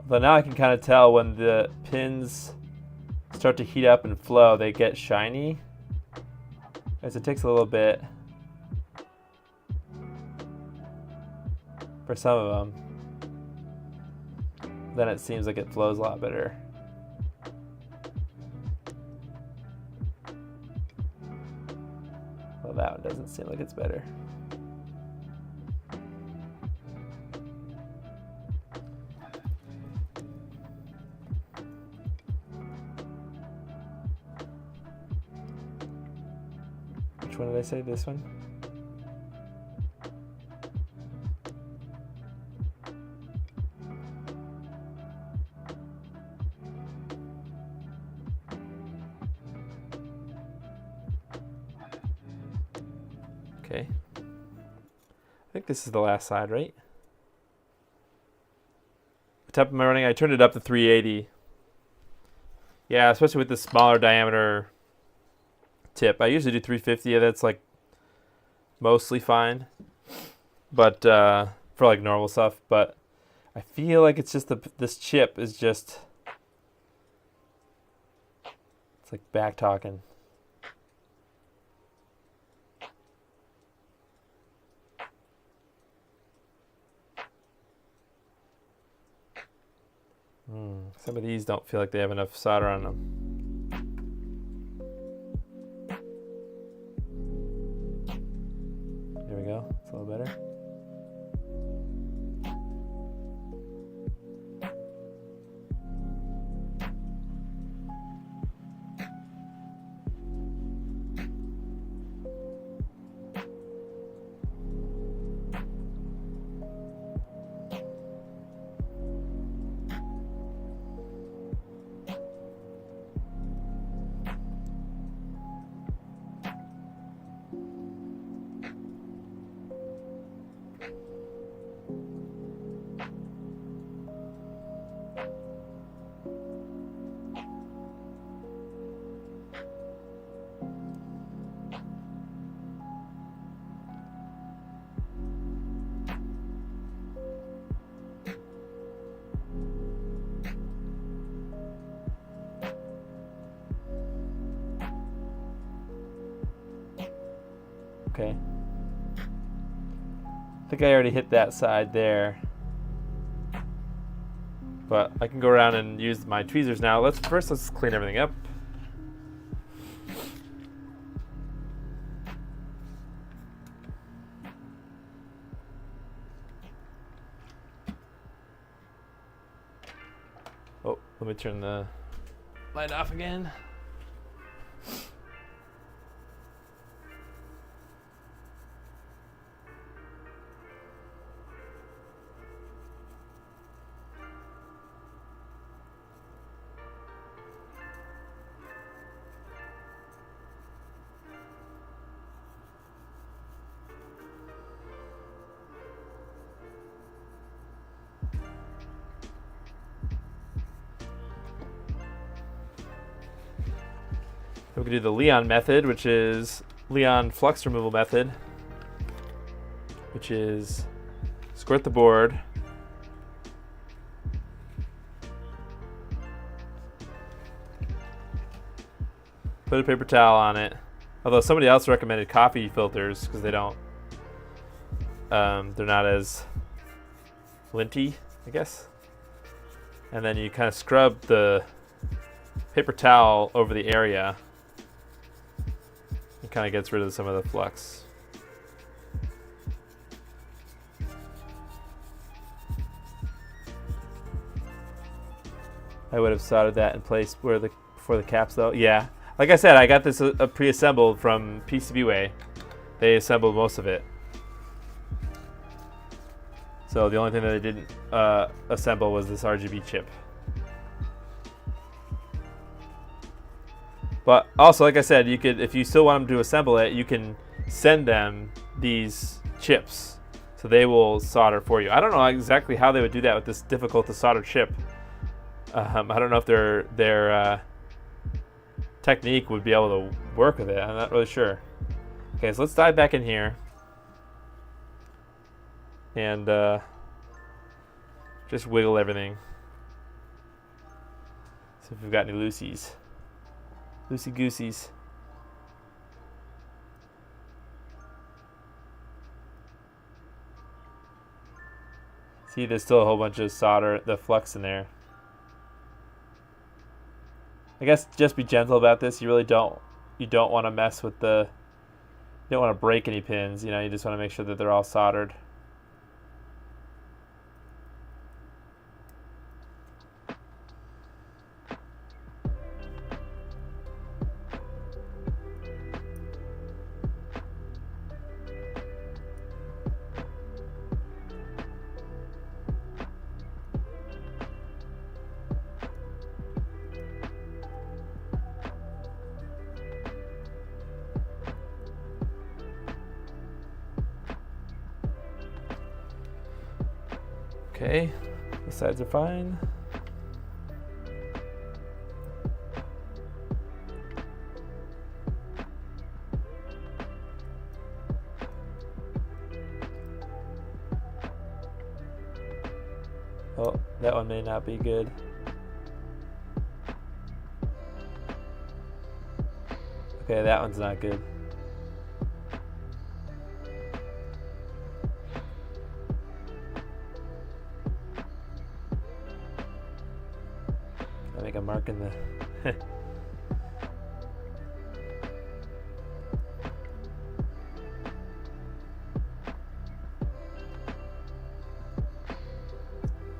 But now I can kind of tell when the pins start to heat up and flow, they get shiny. As it takes a little bit for some of them. Then it seems like it flows a lot better. Well, that one doesn't seem like it's better. Which one did I say? This one? Okay. I think this is the last side, right? What type am I running? I turned it up to 380. Yeah, especially with the smaller diameter tip. I usually do 350. That's like mostly fine. But for like normal stuff. But I feel like it's just this chip is just, it's like back talking. Some of these don't feel like they have enough solder on them. There we go. It's a little better. Okay. I think I already hit that side there. But I can go around and use my tweezers now. Let's clean everything up. Oh, let me turn the light off again. We can do the Leon method, which is Leon flux removal method, which is squirt the board, put a paper towel on it. Although somebody else recommended coffee filters because they don't, they're not as linty, I guess. And then you kind of scrub the paper towel over the area. It kind of gets rid of some of the flux. I would have soldered that in place before the caps though. Yeah, like I said, I got this pre-assembled from PCBWay. They assembled most of it. So the only thing that they didn't assemble was this RGB chip. But also, like I said, you could, if you still want them to assemble it, you can send them these chips, so they will solder for you. I don't know exactly how they would do that with this difficult to solder chip. I don't know if their technique would be able to work with it. I'm not really sure. Okay, so let's dive back in here and just wiggle everything. See if we've got any loosies. Loosey gooseys. See, there's still a whole bunch of solder, the flux in there. I guess just be gentle about this. You really don't want to mess with you don't want to break any pins, you know, you just want to make sure that they're all soldered. Okay, the sides are fine. Oh, that one may not be good. Okay, that one's not good. I make a mark in the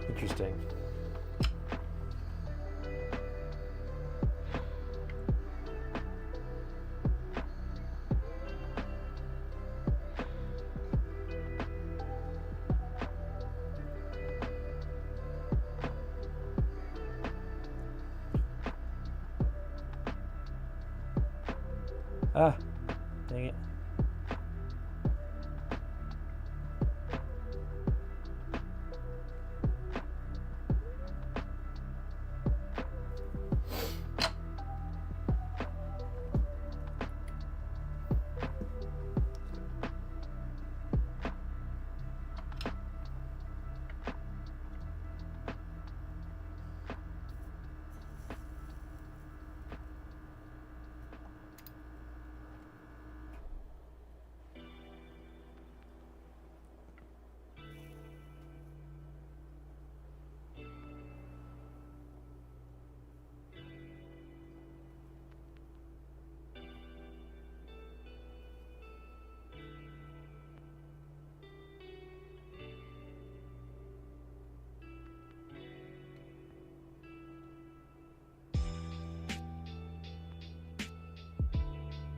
interesting. Ah, dang it.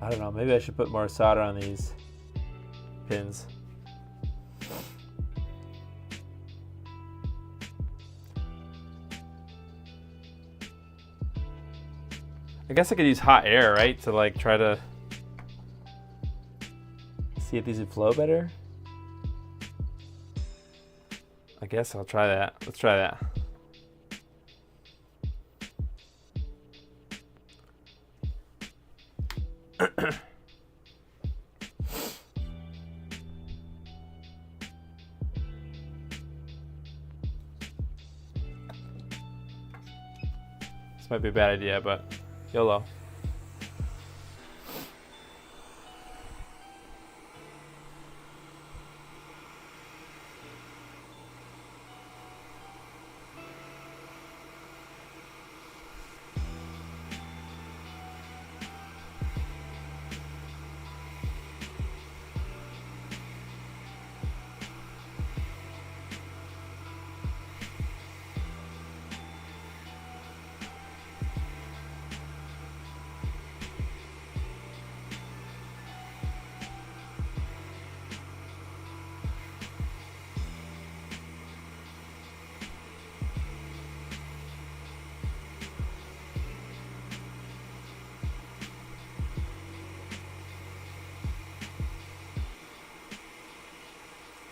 I don't know, maybe I should put more solder on these pins. I guess I could use hot air, right? To like try to see if these would flow better. I guess I'll try that. Let's try that. This might be a bad idea, but YOLO.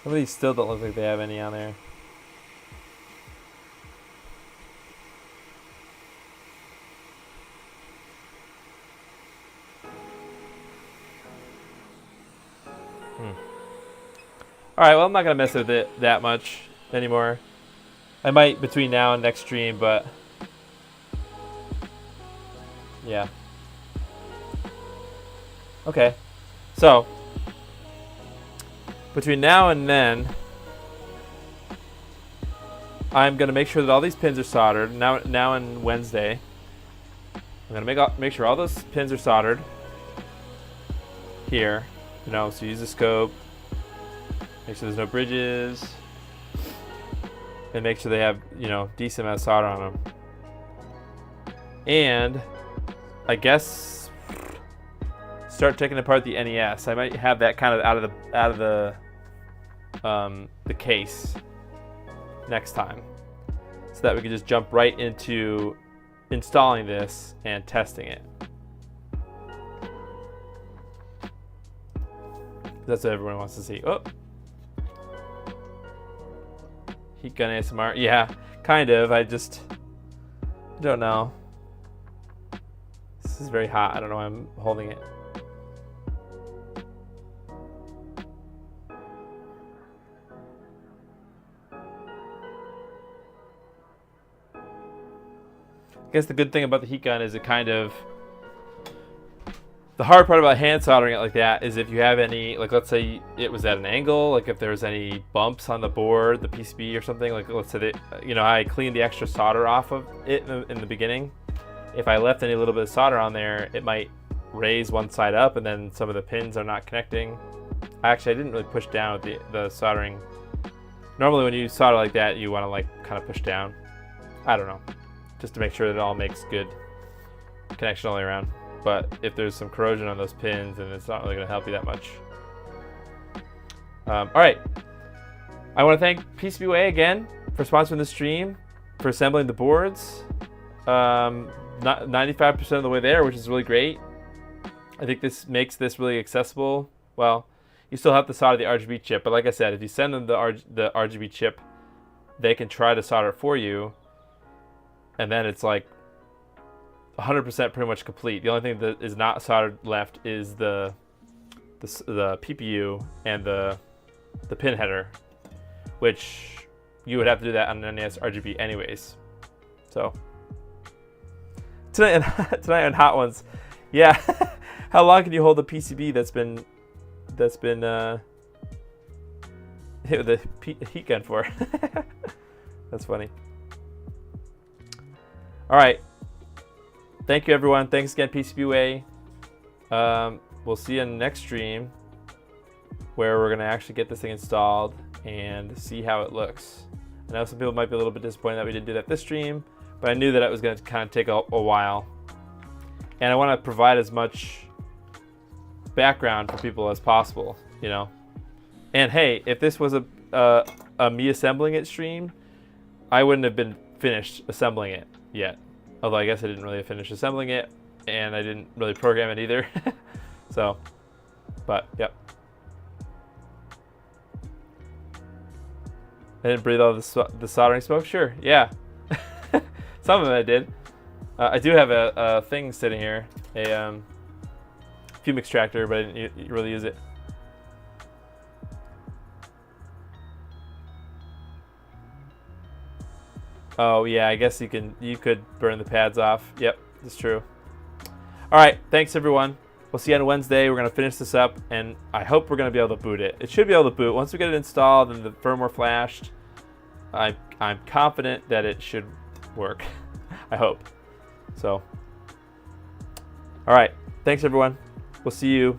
Some of these still don't look like they have any on there. Alright, well, I'm not going to mess with it that much anymore. I might between now and next stream, but yeah. Okay, so between now and then, I'm going to make sure that all these pins are soldered. Now and Wednesday, I'm going to make sure all those pins are soldered here. You know, so use the scope. Make sure there's no bridges, and make sure they have, you know, decent amount of solder on them. And I guess start taking apart the NES. I might have that kind of out of the case next time, so that we can just jump right into installing this and testing it. That's what everyone wants to see. Oh. Heat gun ASMR. Yeah, kind of. I don't know. This is very hot. I don't know why I'm holding it. I guess the good thing about the heat gun is it kind of... The hard part about hand soldering it like that is if you have any, like let's say it was at an angle, like if there's any bumps on the board, the PCB or something, like let's say that, you know, I cleaned the extra solder off of it in the beginning. If I left any little bit of solder on there, it might raise one side up and then some of the pins are not connecting. Actually, I didn't really push down with the soldering. Normally when you solder like that, you want to like kind of push down. I don't know. Just to make sure that it all makes good connection all the way around. But if there's some corrosion on those pins, then it's not really going to help you that much. All right. I want to thank PCBWay again for sponsoring the stream, for assembling the boards. 95% of the way there, which is really great. I think this makes this really accessible. Well, you still have to solder the RGB chip, but like I said, if you send them the RGB chip, they can try to solder it for you, and then it's like 100% pretty much complete. The only thing that is not soldered left is the PPU and the pin header, which you would have to do that on an NESRGB anyways. So tonight on Hot Ones, yeah. How long can you hold a PCB that's been hit with a heat gun for? That's funny. All right. Thank you, everyone. Thanks again, PCBWay. We'll see you in the next stream where we're going to actually get this thing installed and see how it looks. I know some people might be a little bit disappointed that we didn't do that this stream, but I knew that it was going to kind of take a while. And I want to provide as much background for people as possible, you know. And hey, if this was a me assembling it stream, I wouldn't have been finished assembling it yet. Although I guess I didn't really finish assembling it, and I didn't really program it either. So, but yep. I didn't breathe all the soldering smoke? Sure, yeah. Some of it I did. I do have a thing sitting here, a fume extractor, but I didn't really use it. Oh yeah, I guess you could burn the pads off. Yep, that's true. All right, thanks everyone. We'll see you on Wednesday. We're gonna finish this up, and I hope we're gonna be able to boot it. It should be able to boot once we get it installed and the firmware flashed. I'm confident that it should work. I hope. So, all right, thanks everyone. We'll see you